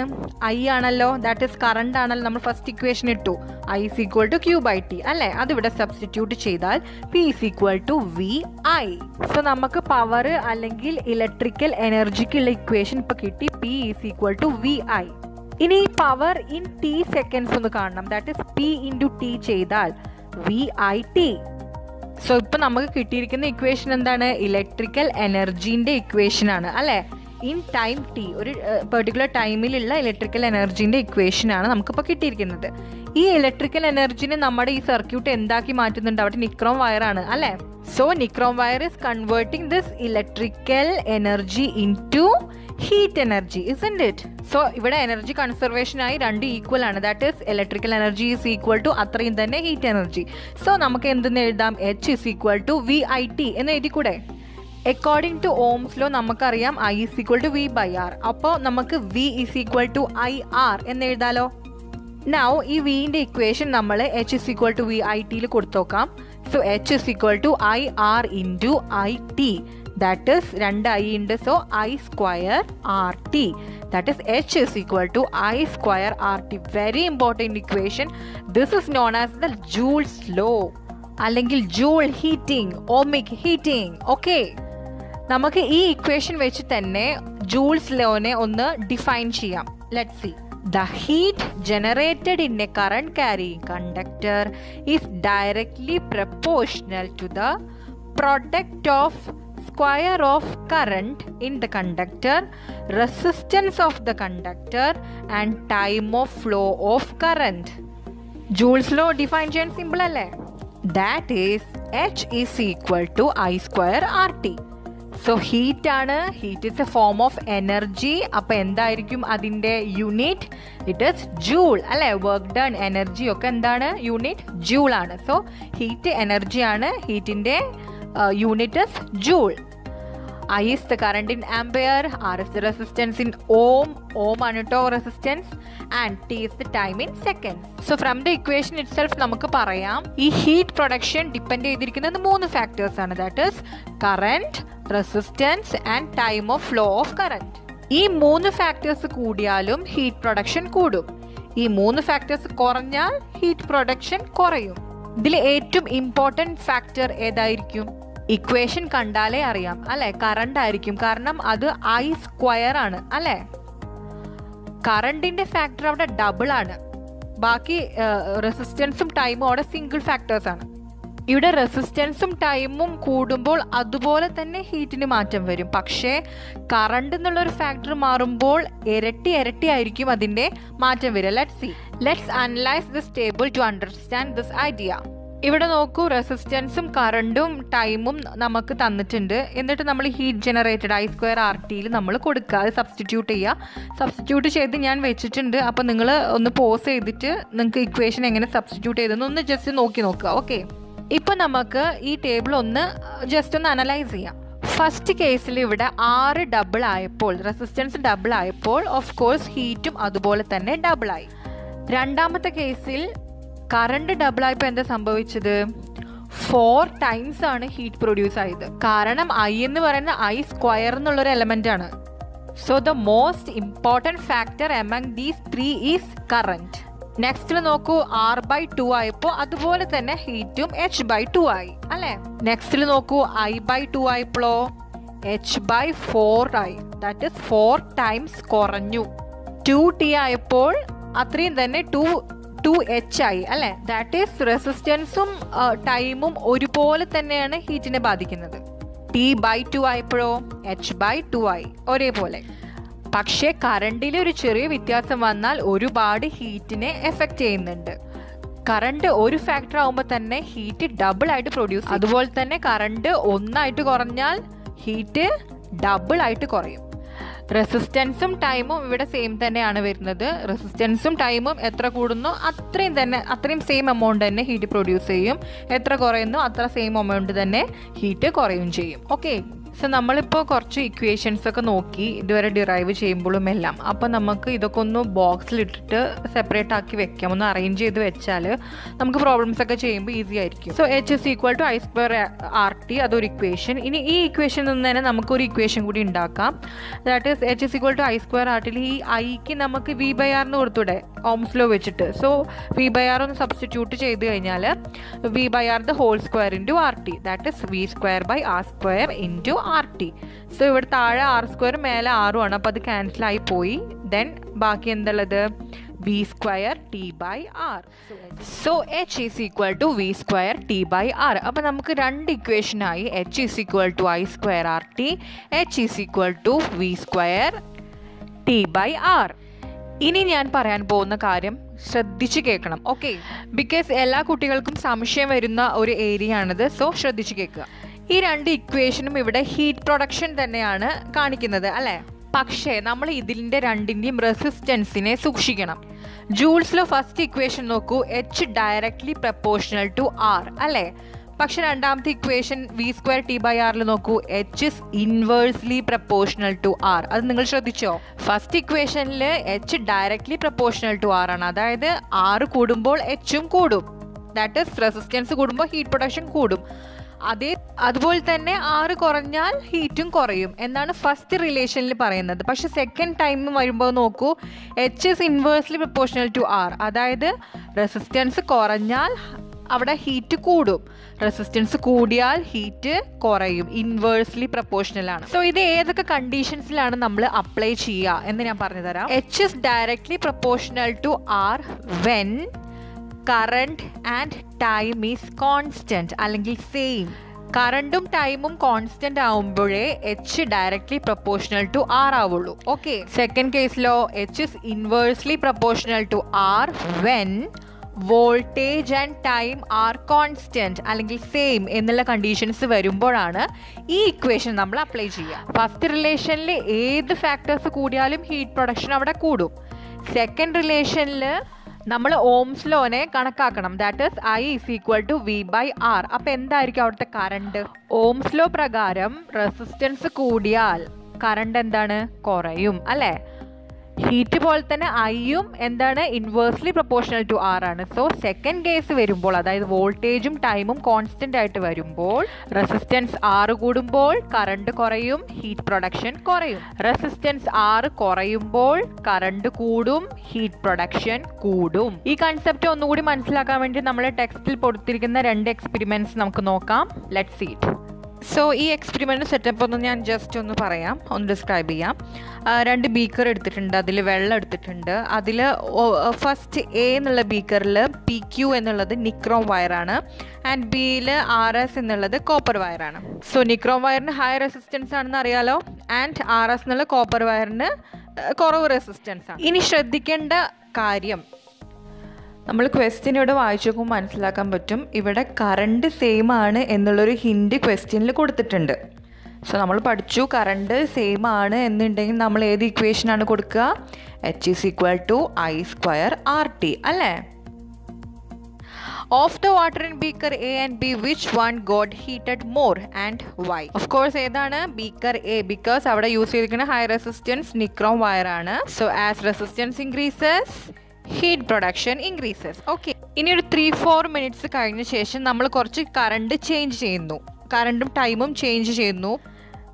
I ആണല്ലോ, ദാറ്റ് ഇസ് കറണ്ട് ആണല്ലോ. നമ്മൾ ഫസ്റ്റ് ഇക്വേഷൻ ഇട്ടു, I = Q/T അല്ലേ. അതിവിടെ സബ്സ്റ്റിറ്റ്യൂട്ട് ചെയ്താൽ P = VI. സോ നമുക്ക് പവർ അല്ലെങ്കിൽ ഇലക്ട്രിക്കൽ എനർജിക്കുള്ള ഇക്വേഷൻ ഇപ്പോൾ കിട്ടി, P = VI. ഇനി ഈ പവർ ഇൻ T സെക്കൻഡ്സ് ഒന്ന് കാണണം, ദാറ്റ് ഇസ് P × T ചെയ്താൽ VIT. സോ ഇപ്പം നമുക്ക് കിട്ടിയിരിക്കുന്ന ഇക്വേഷൻ എന്താണ്? ഇലക്ട്രിക്കൽ എനർജീൻ്റെ ഇക്വേഷൻ ആണ് അല്ലേ. ഇൻ ടൈം T, ഒരു പെർട്ടിക്കുലർ ടൈമിലുള്ള ഇലക്ട്രിക്കൽ എനർജീൻ്റെ ഇക്വേഷനാണ് നമുക്കിപ്പോൾ കിട്ടിയിരിക്കുന്നത്. ഈ ഇലക്ട്രിക്കൽ എനർജിനെ നമ്മുടെ ഈ സർക്യൂട്ട് എന്താക്കി മാറ്റുന്നുണ്ട്? അവിടെ നിക്രോം വയറാണ് അല്ലേ. So nichrome wire is converting this electrical energy into heat energy, isn't it? So ഇവിടെ എനർജി കൺസർവേഷനായി 2 ഈക്വൽ ആണ്, ദാറ്റ് ഈസ് ഇലക്ട്രിക്കൽ എനർജി = അത്രയും തന്നെ ഹീറ്റ് എനർജി. സോ നമുക്ക് എന്തെന്ന് എഴുതാം? H = VIT എന്ന് എഴുതിക്കൂടെ. അക്കോർഡിംഗ് ടു ഓംസ് ലോ നമുക്കറിയാം I is equal to V by R. അപ്പോൾ നമുക്ക് V is equal to IR എന്ന് എഴുതാലോ. നൗ ഈ വിൻ്റെ ഇക്വേഷൻ നമ്മൾ H is equal to V I T കൊടുത്തു നോക്കാം. So H is equal to IR into IT. That is 2I ഉണ്ട്. So I square RT. That is H is equal to I square RT. Very important equation. This is known as the Joule's law. അല്ലെങ്കിൽ joule heating, ohmic heating. Okay, നമുക്ക് ഈ ഇക്വേഷൻ വെച്ച് തന്നെ ജൂൾസ് ലോനെ ഒന്ന് ഡിഫൈൻ ചെയ്യാം. Let's see. The heat generated in a current carrying conductor is directly proportional to the product of square of current in the conductor, resistance of the conductor and time of flow of current. Joule's law define ചെയ്യാൻ സിമ്പിൾ അല്ലേ? That is H is equal to I square RT. So heat ആണ്, heat is a form of energy. അപ്പോൾ എന്തായിരിക്കും അതിൻ്റെ യൂണിറ്റ്? ഇറ്റ് ഈസ് ജൂൾ അല്ലേ? വർക്ക് ഡൺ, എനർജി ഒക്കെ എന്താണ്? യൂണിറ്റ് ജൂൾ ആണ്. സോ ഹീറ്റ് എനർജി ആണ്, ഹീറ്റിൻ്റെ unit is joule. I is the current in ampere, R is the resistance in ohm, ohm ആണ് ട്ടോ resistance, and T is the time in seconds. So from the equation itself നമുക്ക് പറയാം ഈ heat production ഡിപ്പെൻഡ് ചെയ്തിരിക്കുന്നത് 3 ഫാക്ടേഴ്സ് ആണ്. That is current, resistance and time of flow of current. ഈ 3 ഫാക്ടേഴ്സ് കൂടിയാലും ഹീറ്റ് പ്രൊഡക്ഷൻ കൂടും. ഈ 3 ഫാക്ടേഴ്സ് കുറഞ്ഞാൽ ഹീറ്റ് പ്രൊഡക്ഷൻ കുറയും. ഇതിൽ ഏറ്റവും ഇമ്പോർട്ടൻറ്റ് ഫാക്ടർ ഏതായിരിക്കും? ഇക്വേഷൻ കണ്ടാലേ അറിയാം അല്ലെ, കറണ്ട് ആയിരിക്കും. കാരണം അത് I സ്ക്വയർ ആണ് അല്ലെ. കറണ്ടിന്റെ ഫാക്ടർ അവിടെ ഡബിൾ ആണ്. ബാക്കി റെസിസ്റ്റൻസും ടൈമും അവിടെ സിംഗിൾ ഫാക്ടേഴ്സ് ആണ്. ഇവിടെ റെസിസ്റ്റൻസും ടൈമും കൂടുമ്പോൾ അതുപോലെ തന്നെ ഹീറ്റിന് മാറ്റം വരും. പക്ഷേ കറണ്ട് എന്നുള്ളൊരു ഫാക്ടർ മാറുമ്പോൾ ഇരട്ടി ആയിരിക്കും അതിന്റെ മാറ്റം വരിക. Let's analyse this table to understand this idea. ഇവിടെ നോക്കൂ, റെസിസ്റ്റൻസും കറണ്ടും ടൈമും നമുക്ക് തന്നിട്ടുണ്ട്. എന്നിട്ട് നമ്മൾ heat generated I square RT നമ്മൾ കൊടുക്കുക, അത് സബ്സ്റ്റിറ്റ്യൂട്ട് ചെയ്യുക. സബ്സ്റ്റിറ്റ്യൂട്ട് ചെയ്ത് ഞാൻ വെച്ചിട്ടുണ്ട്. അപ്പോൾ നിങ്ങൾ ഒന്ന് പോസ് ചെയ്തിട്ട് നിങ്ങൾക്ക് ഇക്വേഷൻ എങ്ങനെ സബ്സ്റ്റിറ്റ്യൂട്ട് ചെയ്തെന്ന് ഒന്ന് ജസ്റ്റ് നോക്കുക. ഓക്കെ, ഇപ്പം നമുക്ക് ഈ ടേബിൾ ഒന്ന് ജസ്റ്റ് ഒന്ന് അനലൈസ് ചെയ്യാം. ഫസ്റ്റ് കേസിൽ ഇവിടെ R ഡബിൾ ആയപ്പോൾ, റെസിസ്റ്റൻസ് ഡബിൾ ആയപ്പോൾ ഓഫ് കോഴ്സ് ഹീറ്റും അതുപോലെ തന്നെ ഡബിളായി. രണ്ടാമത്തെ കേസിൽ കറണ്ട് ഡബിൾ ആയപ്പോൾ എന്താ സംഭവിച്ചത്? 4 ടൈംസ് ആണ് ഹീറ്റ് പ്രൊഡ്യൂസ് ആയത്. കാരണം I എന്ന് പറയുന്ന I സ്ക്വയർ എന്നുള്ളൊരു എലമെന്റ് ആണ്. So the most important factor among these 3 is current. നെക്സ്റ്റിൽ നോക്കൂ, R/2 ആയപ്പോൾ അതുപോലെ തന്നെ ഹീറ്റും H/2 ആയി അല്ലേ. നെക്സ്റ്റിൽ നോക്കൂ, I/2 ആയപ്പോഴോ H/4 ആയി. ദാറ്റ് ഇസ് 4 ടൈംസ് കുറഞ്ഞു. 2T ആയപ്പോൾ അത്രയും തന്നെ 2H ആയി അല്ലേ. ദാറ്റ് ഈസ് റെസിസ്റ്റൻസും ടൈമും ഒരുപോലെ തന്നെയാണ് ഹീറ്റിനെ ബാധിക്കുന്നത്. T/2 ആയപ്പോഴോ H/2 ആയി, ഒരേപോലെ. പക്ഷേ കറണ്ടിൽ ഒരു ചെറിയ വ്യത്യാസം വന്നാൽ ഒരുപാട് ഹീറ്റിനെ എഫക്റ്റ് ചെയ്യുന്നുണ്ട്. കറണ്ട് ഒരു ഫാക്ടർ ആകുമ്പോൾ തന്നെ ഹീറ്റ് ഡബിൾ ആയിട്ട് പ്രൊഡ്യൂസ്. അതുപോലെ തന്നെ കറണ്ട് 1 ആയിട്ട് കുറഞ്ഞാൽ ഹീറ്റ് ഡബിൾ ആയിട്ട് കുറയും. റെസിസ്റ്റൻസും ടൈമും ഇവിടെ സെയിം തന്നെയാണ് വരുന്നത്. റെസിസ്റ്റൻസും ടൈമും എത്ര കൂടുന്നു അത്രയും സെയിം എമൗണ്ട് തന്നെ ഹീറ്റ് പ്രൊഡ്യൂസ് ചെയ്യും. എത്ര കുറയുന്നു അത്ര സെയിം എമൗണ്ട് തന്നെ ഹീറ്റ് കുറയും ചെയ്യും. ഓക്കെ, സോ നമ്മളിപ്പോൾ കുറച്ച് ഇക്വേഷൻസ് ഒക്കെ നോക്കി ഇതുവരെ ഡിറൈവ് ചെയ്യുമ്പോഴും എല്ലാം. അപ്പോൾ നമുക്ക് ഇതൊക്കെ ഒന്ന് ബോക്സിലിട്ടിട്ട് സെപ്പറേറ്റ് ആക്കി വെക്കാം, ഒന്ന് അറേഞ്ച് ചെയ്ത് വെച്ചാൽ നമുക്ക് പ്രോബ്ലംസ് ഒക്കെ ചെയ്യുമ്പോൾ ഈസി ആയിരിക്കും. So H is equal to I square RT, അതൊരു ഇക്വേഷൻ. ഇനി ഈ ഇക്വേഷനിൽ നിന്ന് തന്നെ നമുക്കൊരു ഇക്വേഷൻ കൂടി ഉണ്ടാക്കാം. That is H is equal to I square RT. ഈ ഐക്ക് നമുക്ക് V/R എന്ന് കൊടുത്തൂടെ ഓംസ് ലോ വെച്ചിട്ട്. സോ V/R ഒന്ന് സബ്സ്റ്റിറ്റ്യൂട്ട് ചെയ്ത് കഴിഞ്ഞാൽ V/R the whole square into RT. That is V square by R square into RT. So ഇവിടെ താഴെ R സ്ക്വയർ മേലെ R ആണ്. അപ്പോൾ അത് ക്യാൻസൽ ആയി പോയി. ദെൻ ബാക്കി എന്തുള്ളത്? V square T/R. So H is equal to V square T/R. അപ്പോൾ നമുക്ക് രണ്ട് ഇക്വേഷനായി. H is equal to I square RT, H is equal to V square T/R. ഇനി ഞാൻ പറയാൻ പോകുന്ന കാര്യം ശ്രദ്ധിച്ച് കേൾക്കണം. ഓക്കെ, ബിക്കോസ് എല്ലാ കുട്ടികൾക്കും സംശയം വരുന്ന ഒരു ഏരിയ ആണിത്. സോ ശ്രദ്ധിച്ച് കേൾക്കുക. ഈ രണ്ട് ഇക്വേഷനും ഇവിടെ ഹീറ്റ് പ്രൊഡക്ഷൻ തന്നെയാണ് കാണിക്കുന്നത് അല്ലേ. പക്ഷേ നമ്മൾ ഇതിൻ്റെ രണ്ടിൻ്റെയും റെസിസ്റ്റൻസിനെ സൂക്ഷിക്കണം. ജൂൾസിലെ ഫസ്റ്റ് ഇക്വേഷൻ നോക്കൂ, H directly proportional to R അല്ലേ. പക്ഷെ രണ്ടാമത്തെ ഇക്വേഷൻ v²t/r നോക്കൂ, h is inversely proportional to r. അത് നിങ്ങൾ ശ്രദ്ധിച്ചോ? ഫസ്റ്റ് ഇക്വേഷനിൽ h directly proportional to r ആണ്, അതായത് r കൂടുമ്പോൾ h കൂടും, ദാറ്റ് ഈസ് റെസിസ്റ്റൻസ് കൂടുമ്പോൾ ഹീറ്റ് പ്രൊഡക്ഷൻ കൂടും. അതുപോലെ തന്നെ r കുറഞ്ഞാൽ ഹീറ്റും കുറയും എന്നാണ് ഫസ്റ്റ് റിലേഷനിൽ പറയുന്നത്. പക്ഷെ സെക്കൻഡ് ടൈം വരുമ്പോൾ നോക്കൂ, h is inversely proportional to r, അതായത് റെസിസ്റ്റൻസ് കുറഞ്ഞാൽ അവിടെ ഹീറ്റ് കൂടും, റെസിസ്റ്റൻസ് കൂടിയാൽ ഹീറ്റ് കുറയും. ഇൻവേഴ്സ്ലി പ്രൊപ്പോർഷണൽ ആണ്. സോ ഇത് ഏതൊക്കെ കണ്ടീഷൻസിലാണ് നമ്മൾ അപ്ലൈ ചെയ്യുക എന്ന് ഞാൻ പറഞ്ഞു തരാം. h is directly proportional to r when current and time is constant അല്ലെങ്കിൽ സെയിം. കറണ്ടും ടൈമും കോൺസ്റ്റന്റ് ആവുമ്പോഴേ h directly proportional to r ആവുള്ളൂ. ഓക്കെ, സെക്കൻഡ് കേസിലോ h is inversely proportional to r when voltage and time are constant അല്ലെങ്കിൽ സെയിം എന്നുള്ള കണ്ടീഷൻസ് വരുമ്പോഴാണ് ഈ ഇക്വേഷൻ നമ്മൾ അപ്ലൈ ചെയ്യുക. ഫസ്റ്റ് റിലേഷനിൽ ഏത് ഫാക്ടേഴ്സ് കൂടിയാലും ഹീറ്റ് പ്രൊഡക്ഷൻ അവിടെ കൂടും. സെക്കൻഡ് റിലേഷനിൽ നമ്മൾ ഓംസ് ലോനെ കണക്കാക്കണം, that is I is equal to V/R. അപ്പം എന്തായിരിക്കും അവിടുത്തെ കറണ്ട്? ഓംസ് ലോ പ്രകാരം റെസിസ്റ്റൻസ് കൂടിയാൽ കറണ്ട് എന്താണ്? കുറയും അല്ലേ? ഹീറ്റ് പോലെ തന്നെ ഐയും എന്താണ്? ഇൻവേഴ്സ്ലി പ്രൊപ്പോർഷണൽ ടു r ആണ്. സോ സെക്കൻഡ് കേസ് വരുമ്പോൾ, അതായത് വോൾട്ടേജും ടൈമും കോൺസ്റ്റന്റ് ആയിട്ട് വരുമ്പോൾ, റെസിസ്റ്റൻസ് r കൂടുമ്പോൾ കറണ്ട് കുറയും, ഹീറ്റ് പ്രൊഡക്ഷൻ കുറയും. റെസിസ്റ്റൻസ് r കുറയുമ്പോൾ കറണ്ട് കൂടും, ഹീറ്റ് പ്രൊഡക്ഷൻ കൂടും. ഈ കൺസെപ്റ്റ് ഒന്നുകൂടി മനസ്സിലാക്കാൻ വേണ്ടി നമ്മൾ ടെക്സ്റ്റിൽ കൊടുത്തിരിക്കുന്ന 2 എക്സ്പെരിമെന്റ്സ് നമുക്ക് നോക്കാം. Let's see it. സോ ഈ എക്സ്പെരിമെൻറ്റ് സെറ്റപ്പ് ഒന്ന് ഞാൻ ജസ്റ്റ് ഒന്ന് പറയാം, ഒന്ന് ഡിസ്ക്രൈബ് ചെയ്യാം. 2 ബീക്കർ എടുത്തിട്ടുണ്ട്, അതിൽ വെള്ളം എടുത്തിട്ടുണ്ട്. അതിൽ ഫസ്റ്റ് എ എന്നുള്ള ബീക്കറിൽ PQ എന്നുള്ളത് നിക്രോം വയറാണ് ആൻഡ് ബിയിൽ RS എന്നുള്ളത് കോപ്പർ വയറാണ്. സോ നിക്രോം വയറിന് ഹൈ റെസിസ്റ്റൻസ് ആണെന്ന് അറിയാലോ, ആൻഡ് RS എന്നുള്ള കോപ്പർ വയറിന് കുറവ് റെസിസ്റ്റൻസ് ആണ്. ഇനി ശ്രദ്ധിക്കേണ്ട കാര്യം, നമ്മൾ ക്വസ്റ്റ്യൻ ഇവിടെ വായിച്ചു നോക്കുമ്പോൾ മനസ്സിലാക്കാൻ പറ്റും, ഇവിടെ കറണ്ട് സെയിം ആണ് എന്നുള്ളൊരു ഹിൻഡ് ക്വസ്റ്റ്യനിൽ കൊടുത്തിട്ടുണ്ട്. സോ നമ്മൾ പഠിച്ചു കറണ്ട് സെയിം ആണ് എന്നുണ്ടെങ്കിൽ നമ്മൾ ഏത് ഇക്വേഷനാണ് കൊടുക്കുക? h is equal to I²RT അല്ലേ? Of the water in beaker A and B, which one got heated more and why? Of course ഏതാണ്? ബീക്കർ A, because അവിടെ യൂസ് ചെയ്തിരിക്കുന്ന ഹൈ റെസിസ്റ്റൻസ് നിക്രോം വയർ ആണ്. So as resistance increases heat production increases. Okay, ഇനി ഒരു 3-4 മിനിറ്റ്സ് കഴിഞ്ഞ ശേഷം നമ്മൾ കുറച്ച് കറണ്ട് ചേഞ്ച് ചെയ്യുന്നു, കറണ്ടും ടൈമും ചേഞ്ച് ചെയ്യുന്നു.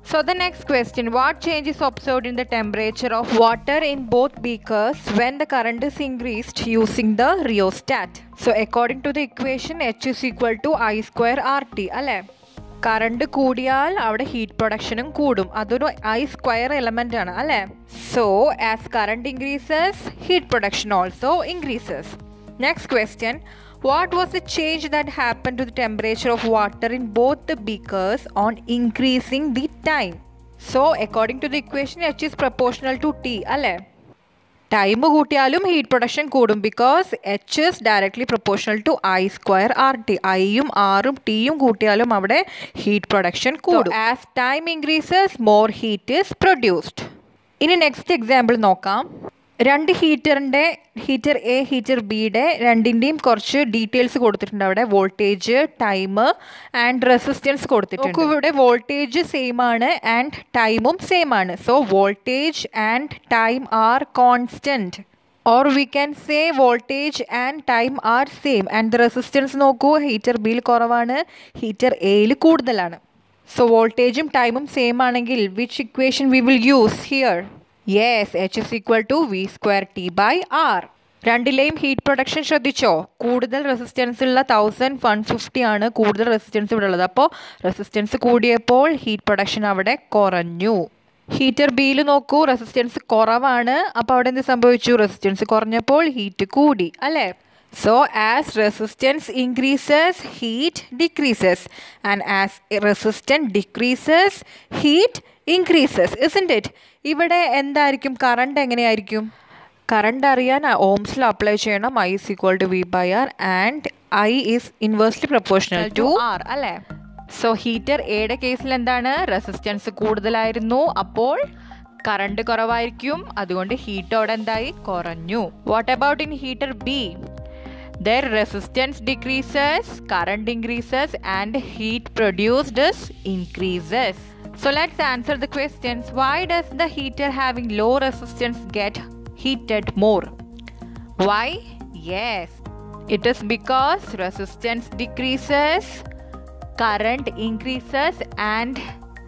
So the next question, what change is observed in the temperature of water in both beakers when the current is increased using the rheostat? So according to the equation, h is equal to I²RT അല്ലേ? കറണ്ട് കൂടിയാൽ അവിടെ ഹീറ്റ് പ്രൊഡക്ഷനും കൂടും, അതൊരു I² എലമെന്റ് ആണ് അല്ലേ? So as current increases heat production also increases. Next question, what was the change that happened to the temperature of water in both the beakers on increasing the time? So according to the equation, h is proportional to t അല്ലേ? ടൈം കൂട്ടിയാലും ഹീറ്റ് പ്രൊഡക്ഷൻ കൂടും, because h is directly proportional to I²RT. ഐയും ആറും ടിയും കൂട്ടിയാലും അവിടെ ഹീറ്റ് പ്രൊഡക്ഷൻ കൂടും. As time increases more heat is produced. ഇനി നെക്സ്റ്റ് എക്സാമ്പിൾ നോക്കാം. 2 ഹീറ്ററിൻ്റെ, ഹീറ്റർ എ ഹീറ്റർ ബിയുടെ രണ്ടിൻ്റെയും കുറച്ച് ഡീറ്റെയിൽസ് കൊടുത്തിട്ടുണ്ട്. അവിടെ വോൾട്ടേജ്, ടൈം ആൻഡ് റെസിസ്റ്റൻസ് കൊടുത്തിട്ടുണ്ട്. ഇവിടെ വോൾട്ടേജ് സെയിം ആണ് ആൻഡ് ടൈമും സെയിം ആണ്. So voltage and time are constant, or we can say voltage and time are same. And the resistance നോക്കൂ, ഹീറ്റർ ബിയിൽ കുറവാണ്, ഹീറ്റർ എയിൽ കൂടുതലാണ്. സോ വോൾട്ടേജും ടൈമും സെയിം ആണെങ്കിൽ which equation we will use here? Yes, h is equal to V²t/R. രണ്ടിലെയും ഹീറ്റ് പ്രൊഡക്ഷൻ ശ്രദ്ധിച്ചോ? കൂടുതൽ റെസിസ്റ്റൻസ് ഉള്ള 1150 ആണ് കൂടുതൽ റെസിസ്റ്റൻസ് ഇവിടെ ഉള്ളത്. അപ്പോൾ റെസിസ്റ്റൻസ് കൂടിയപ്പോൾ ഹീറ്റ് പ്രൊഡക്ഷൻ അവിടെ കുറഞ്ഞു. ഹീറ്റർ ബിയിൽ നോക്കൂ, റെസിസ്റ്റൻസ് കുറവാണ്, അപ്പോൾ അവിടെ എന്ത് സംഭവിച്ചു? റെസിസ്റ്റൻസ് കുറഞ്ഞപ്പോൾ ഹീറ്റ് കൂടി അല്ലേ? So as resistance increases, heat decreases, and as resistance decreases, heat increases, isn't it? ഇവിടെ എന്തായിരിക്കും കറണ്ട്? എങ്ങനെയായിരിക്കും കറണ്ട് അറിയാൻ? ഓംസിൽ അപ്ലൈ ചെയ്യണം. I is equal to V/R and I is inversely proportional to R അല്ലേ? സോ ഹീറ്റർ എയുടെ കേസിൽ എന്താണ്? റെസിസ്റ്റൻസ് കൂടുതലായിരുന്നു, അപ്പോൾ കറണ്ട് കുറവായിരിക്കും, അതുകൊണ്ട് ഹീറ്റ് അവിടെ എന്തായി? കുറഞ്ഞു. What about in heater B? their resistance decreases, current increases, and heat produced increases. So let's answer the questions. Why does the heater having low resistance get heated more? Why? Yes, it is because resistance decreases, current increases, and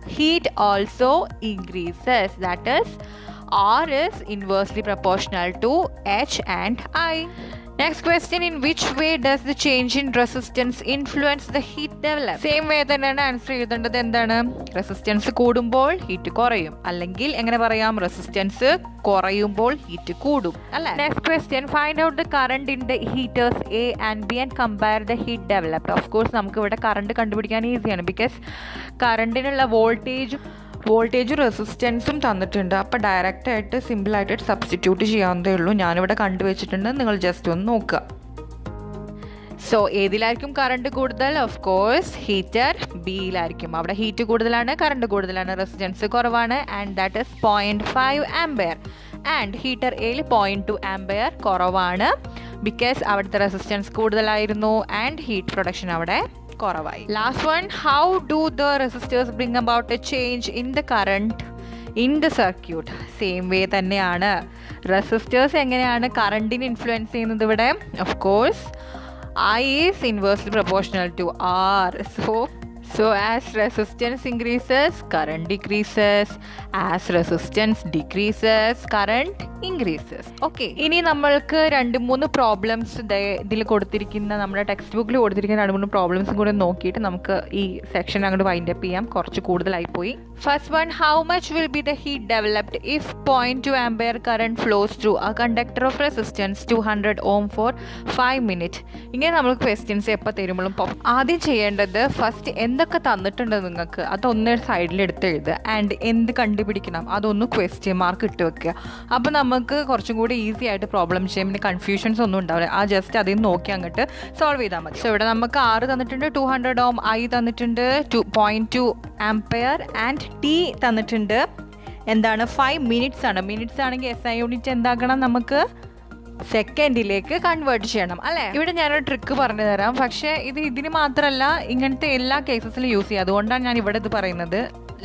heat also increases. That is, R is inversely proportional to H and I. Next question, in which way does the change in resistance influence the heat develop? Same way തന്നെയാണ് ആൻസർ ചെയ്തേണ്ടത്. എന്താണ്? റെസിസ്റ്റൻസ് കൂടുമ്പോൾ ഹീറ്റ് കുറയും, അല്ലെങ്കിൽ എങ്ങനെ പറയാം, റെസിസ്റ്റൻസ് കുറയുമ്പോൾ ഹീറ്റ് കൂടും അല്ലേ? Next question, find out the current in the heaters A and B and compare the heat developed. Of course നമുക്ക് ഇവിടെ കറണ്ട് കണ്ടുപിടിക്കാൻ ഈസിയാണ്, ബിക്കോസ് കറണ്ടിനുള്ള വോൾട്ടേജും റെസിസ്റ്റൻസും തന്നിട്ടുണ്ട്. അപ്പോൾ ഡയറക്റ്റായിട്ട് സിമ്പിളായിട്ട് സബ്സ്റ്റിറ്റ്യൂട്ട് ചെയ്യാവുന്നതേ ഉള്ളൂ. ഞാനിവിടെ കണ്ടുവച്ചിട്ടുണ്ട്, നിങ്ങൾ ജസ്റ്റ് ഒന്ന് നോക്കുക. സോ ഏതിലായിരിക്കും കറണ്ട് കൂടുതൽ? ഓഫ് കോഴ്സ് ഹീറ്റർ ബിയിലായിരിക്കും. അവിടെ ഹീറ്റ് കൂടുതലാണ്, കറണ്ട് കൂടുതലാണ്, റെസിസ്റ്റൻസ് കുറവാണ്, and that is 0.5 ampere. And heater എയിൽ 0.2 ആംപെയർ കുറവാണ്, ബിക്കോസ് അവിടുത്തെ റെസിസ്റ്റൻസ് കൂടുതലായിരുന്നു ആൻഡ് ഹീറ്റ് പ്രൊഡക്ഷൻ അവിടെ കുറവായി. Last one, how do the resistors bring about A change in the current in the circuit? Same way തന്നെയാണ്. റെസിസ്റ്റേഴ്സ് എങ്ങനെയാണ് കറണ്ടിനെ ഇൻഫ്ലുവൻസ് ചെയ്യുന്നത് ഇവിടെ? Of course I is inversely proportional to R. So as resistance increases, current decreases. As resistance decreases, current increases. Okay. ഇനി നമ്മൾക്ക് 2-3 പ്രോബ്ലംസ് ഇതിൽ കൊടുത്തിരിക്കുന്ന, നമ്മുടെ ടെക്സ്റ്റ് ബുക്കിൽ കൊടുത്തിരിക്കുന്ന 2-3 പ്രോബ്ലംസും കൂടെ നോക്കിയിട്ട് നമുക്ക് ഈ സെക്ഷൻ അങ്ങോട്ട് വൈൻഡ് അപ്പ് ചെയ്യാം. കുറച്ച് കൂടുതലായി പോയി. First one, how much will be the heat developed if 0.2 ampere current flows through a conductor of resistance 200 ohm for 5 minutes? ഇങ്ങനെ നമ്മൾ ക്വസ്റ്റ്യൻസ് എപ്പോൾ തരുമ്പോഴും ആദ്യം ചെയ്യേണ്ടത്, ഫസ്റ്റ് എന്തൊക്കെ തന്നിട്ടുണ്ട് നിങ്ങൾക്ക് അതൊന്ന് സൈഡിൽ എടുത്ത് എഴുതുക, ആൻഡ് എന്ത് കണ്ടുപിടിക്കണം അതൊന്ന് ക്വസ്റ്റ്യൻ മാർക്ക് ഇട്ട് വെക്കുക. അപ്പോൾ നമുക്ക് കുറച്ചും കൂടി ഈസി ആയിട്ട് പ്രോബ്ലം ചെയ്യാം, പിന്നെ കൺഫ്യൂഷൻസ് ഒന്നും ഉണ്ടാവില്ല. ആ ജസ്റ്റ് അതിൽ നോക്കി അങ്ങോട്ട് സോൾവ് ചെയ്താൽ മതി. സോ ഇവിടെ നമുക്ക് R തന്നിട്ടുണ്ട്, 200 ohm, I തന്നിട്ടുണ്ട് 2.2 ആംപെയർ, ആൻഡ് T തന്നിട്ടുണ്ട്. എന്താണ്? 5 minutes ആണ്. മിനിറ്റ്സ് ആണെങ്കിൽ SI യൂണിറ്റ് എന്താക്കണം, നമുക്ക് സെക്കൻഡിലേക്ക് കൺവേർട്ട് ചെയ്യണം അല്ലേ? ഇവിടെ ഞാനൊരു ട്രിക്ക് പറഞ്ഞു തരാം, പക്ഷേ ഇതിന് മാത്രമല്ല, ഇങ്ങനത്തെ എല്ലാ കേസസിലും യൂസ് ചെയ്യാം. അതുകൊണ്ടാണ് ഞാൻ ഇവിടെ ഇത് പറയുന്നത്.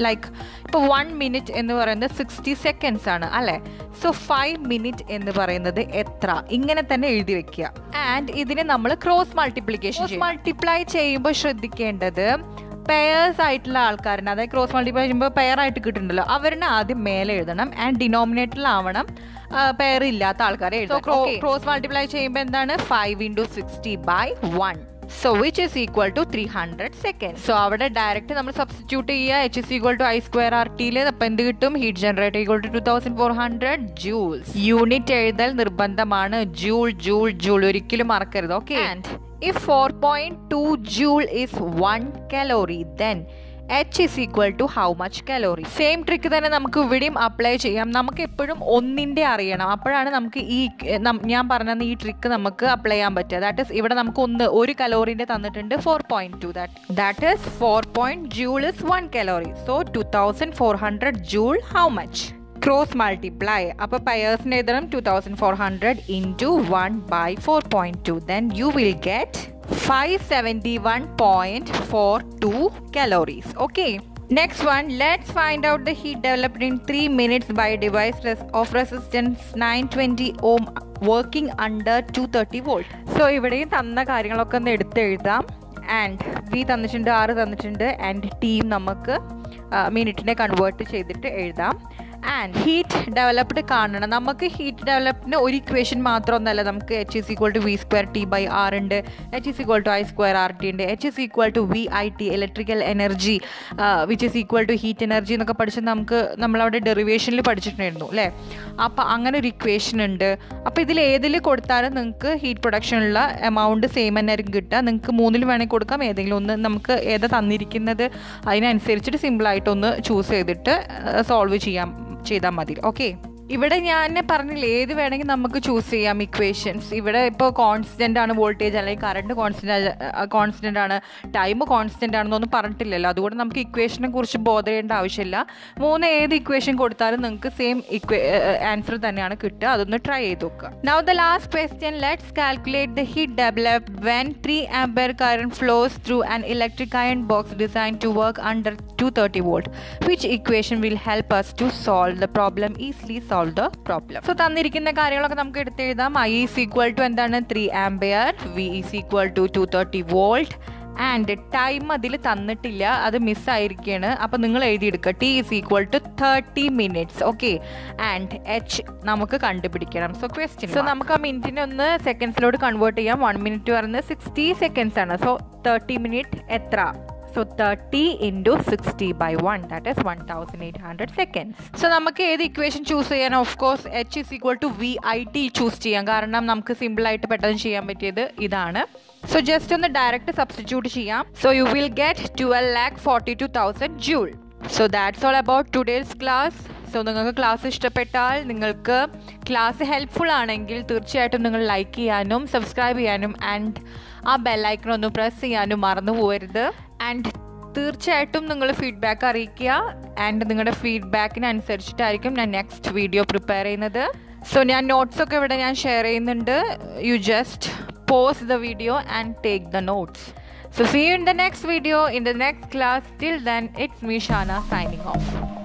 ലൈക്ക് ഇപ്പോൾ 1 minute എന്ന് പറയുന്നത് 60 seconds ആണ് അല്ലേ? സോ 5 minutes എന്ന് പറയുന്നത് എത്ര? ഇങ്ങനെ തന്നെ എഴുതി വെക്കുക. ആൻഡ് ഇതിനെ നമ്മൾ ക്രോസ് മൾട്ടിപ്ലൈ ചെയ്യുമ്പോൾ ശ്രദ്ധിക്കേണ്ടത്, പെയേഴ്സ് ആയിട്ടുള്ള ആൾക്കാരിന്, അതായത് ക്രോസ് മൾട്ടിപ്ലൈ ചെയ്യുമ്പോൾ പെയർ ആയിട്ട് കിട്ടുന്നുണ്ടല്ലോ, അവരിനെ ആദ്യം മേലെ എഴുതണം, ആൻഡ് ഡിനോമിനേറ്ററിലാവണം പെയർ ഇല്ലാത്ത ആൾക്കാരെ എഴുതാം. ക്രോസ് മൾട്ടിപ്ലൈ ചെയ്യുമ്പോൾ എന്താണ്? 5 × 60/1. So which is equal to 300 seconds. So അവിടെ ഡയറക്റ്റ് നമ്മൾ സബ്സ്റ്റിറ്റ്യൂട്ട് ചെയ്യുക. H is equal to I²RT. അപ്പം എന്ത് കിട്ടും? Heat generator equal to 2400 joules. Unit എഴുതൽ നിർബന്ധമാണ്. ജൂൾ ഒരിക്കലും മറക്കരുത്. Okay. And if 4.2 joule is 1 calorie, then H is equal to how much calorie? Same trick തന്നെ നമുക്ക് ഇവിടെയും അപ്ലൈ ചെയ്യാം. നമുക്ക് എപ്പോഴും ഒന്നിൻ്റെ അറിയണം, അപ്പോഴാണ് നമുക്ക് ഞാൻ പറഞ്ഞ ഈ ട്രിക്ക് നമുക്ക് അപ്ലൈ ചെയ്യാൻ പറ്റുക. ദാറ്റ് ഇസ്, ഇവിടെ നമുക്ക് 1 കലോറിൻ്റെ തന്നിട്ടുണ്ട് 4.2. That is 4. joule is 1 calorie. So 2400 joule, how much? Cross multiply. അപ്പോൾ പയേഴ്സിന് എഴുതണം 2400 into 1/4.2. Then you will get 571.42 calories. Okay. Next one, let's find out the heat developed in 3 minutes by a device of resistance 920 ohm working under 230 volt. So ഇവിടെയും തന്ന കാര്യങ്ങളൊക്കെ ഒന്ന് എടുത്തെഴുതാം. ആൻഡ് V തന്നിട്ടുണ്ട്, R തന്നിട്ടുണ്ട്, ആൻഡ് T നമുക്ക് മിനിറ്റിനെ കൺവേർട്ട് ചെയ്തിട്ട് എഴുതാം. ആൻഡ് ഹീറ്റ് ഡെവലപ്ഡ് കാണണം. നമുക്ക് ഹീറ്റ് ഡെവലപ്ഡിന് ഒരു ഇക്വേഷൻ മാത്രമൊന്നുമല്ല, നമുക്ക് H is equal to V²T/R ഉണ്ട്, H is equal to I²RT ഉണ്ട്, H is equal to VIT electrical energy which is equal to heat energy എന്നൊക്കെ പഠിച്ച് നമ്മളവിടെ ഡെറിവേഷനിൽ പഠിച്ചിട്ടുണ്ടായിരുന്നു അല്ലേ? അപ്പോൾ അങ്ങനെ ഒരു ഇക്വേഷൻ ഉണ്ട്. അപ്പോൾ ഇതിൽ ഏതിൽ കൊടുത്താലും നിങ്ങൾക്ക് ഹീറ്റ് പ്രൊഡക്ഷനുള്ള എമൗണ്ട് സെയിം തന്നെ ആയിരിക്കും കിട്ടുക. നിങ്ങൾക്ക് 3 വേണമെങ്കിൽ കൊടുക്കാം, ഏതെങ്കിലും ഒന്ന് നമുക്ക് ഏതാ തന്നിരിക്കുന്നത് അതിനനുസരിച്ചിട്ട് സിമ്പിളായിട്ടൊന്ന് ചൂസ് ചെയ്തിട്ട് സോൾവ് ചെയ്താൽ മതി. ഓക്കെ. ഇവിടെ ഞാൻ പറഞ്ഞില്ലേ ഏത് വേണമെങ്കിൽ നമുക്ക് ചൂസ് ചെയ്യാം ഇക്വേഷൻസ്. ഇവിടെ ഇപ്പോൾ കോൺസ്റ്റൻ്റ് ആണ് വോൾട്ടേജ്, അല്ലെങ്കിൽ കറണ്ട് കോൺസ്റ്റൻ്റ് ആണ്, ടൈം കോൺസ്റ്റൻ്റ് ആണെന്നൊന്നും പറഞ്ഞിട്ടില്ലല്ലോ. അതുകൊണ്ട് നമുക്ക് ഇക്വേഷനെ കുറിച്ച് ബോധർ ചെയ്യേണ്ട ആവശ്യമില്ല. ഏത് ഇക്വേഷൻ കൊടുത്താലും നിങ്ങൾക്ക് സെയിം ആൻസർ തന്നെയാണ് കിട്ടുക. അതൊന്ന് ട്രൈ ചെയ്ത് നോക്കുക. Now the last question, let's calculate the heat developed when 3 ampere current flows through an electric iron box designed to work under 230 volt. Which equation will help us to solve the problem, easily solve the problem? So തന്നിരിക്കുന്ന കാര്യങ്ങളൊക്കെ നമുക്ക് എടുത്തെഴുതാം. I is equal to എന്താണ് 3 ampere, V is equal to 230 volt, and time അതിൽ തന്നിട്ടില്ല, അത് മിസ്സായിരിക്കുകയാണ്. അപ്പോൾ നിങ്ങൾ എഴുതിയെടുക്കുക T is equal to 30 minutes. Okay, and H നമുക്ക് കണ്ടുപിടിക്കണം. സോ ക്വസ്റ്റ്യൻ, സോ നമുക്ക് ആ മിനിറ്റിനെ ഒന്ന് സെക്കൻഡ്സിലോട്ട് കൺവേർട്ട് ചെയ്യാം. 1 മിനിറ്റ് പറയുന്നത് 60 സെക്കൻഡ്സ് ആണ്. സോ 30 മിനിറ്റ് എത്ര? So 30 into 60 by 1, that is 1800 seconds. So നമുക്ക് ഏത് ഇക്വേഷൻ ചൂസ് ചെയ്യാൻ? Of course H is equal to VIT choose ചെയ്യാം. കാരണം നമുക്ക് സിമ്പിളായിട്ട് പെട്ടെന്ന് ചെയ്യാൻ പറ്റിയത് ഇതാണ്. സോ ജസ്റ്റ് ഒന്ന് ഡയറക്റ്റ് സബ്സ്റ്റിറ്റ്യൂട്ട് ചെയ്യാം. So you will get 12,42,000 joule. So that's all about today's class. So നിങ്ങൾക്ക് ക്ലാസ് ഇഷ്ടപ്പെട്ടാൽ, നിങ്ങൾക്ക് ക്ലാസ് ഹെൽപ്ഫുൾ ആണെങ്കിൽ തീർച്ചയായിട്ടും നിങ്ങൾ ലൈക്ക് ചെയ്യാനും സബ്സ്ക്രൈബ് ചെയ്യാനും ആൻഡ് ആ ബെല്ലൈക്കൺ ഒന്ന് പ്രസ് ചെയ്യാനും മറന്നു പോകരുത്. ആൻഡ് തീർച്ചയായിട്ടും നിങ്ങൾ ഫീഡ്ബാക്ക് അറിയിക്കുക. ആൻഡ് നിങ്ങളുടെ ഫീഡ്ബാക്കിനനുസരിച്ചിട്ടായിരിക്കും ഞാൻ നെക്സ്റ്റ് വീഡിയോ പ്രിപ്പയർ ചെയ്യുന്നത്. സോ ഞാൻ നോട്ട്സൊക്കെ ഇവിടെ ഞാൻ ഷെയർ ചെയ്യുന്നുണ്ട്. You just pause the video and take the notes. So see you in the next video, in the next class. Till then, it's me Shana signing off.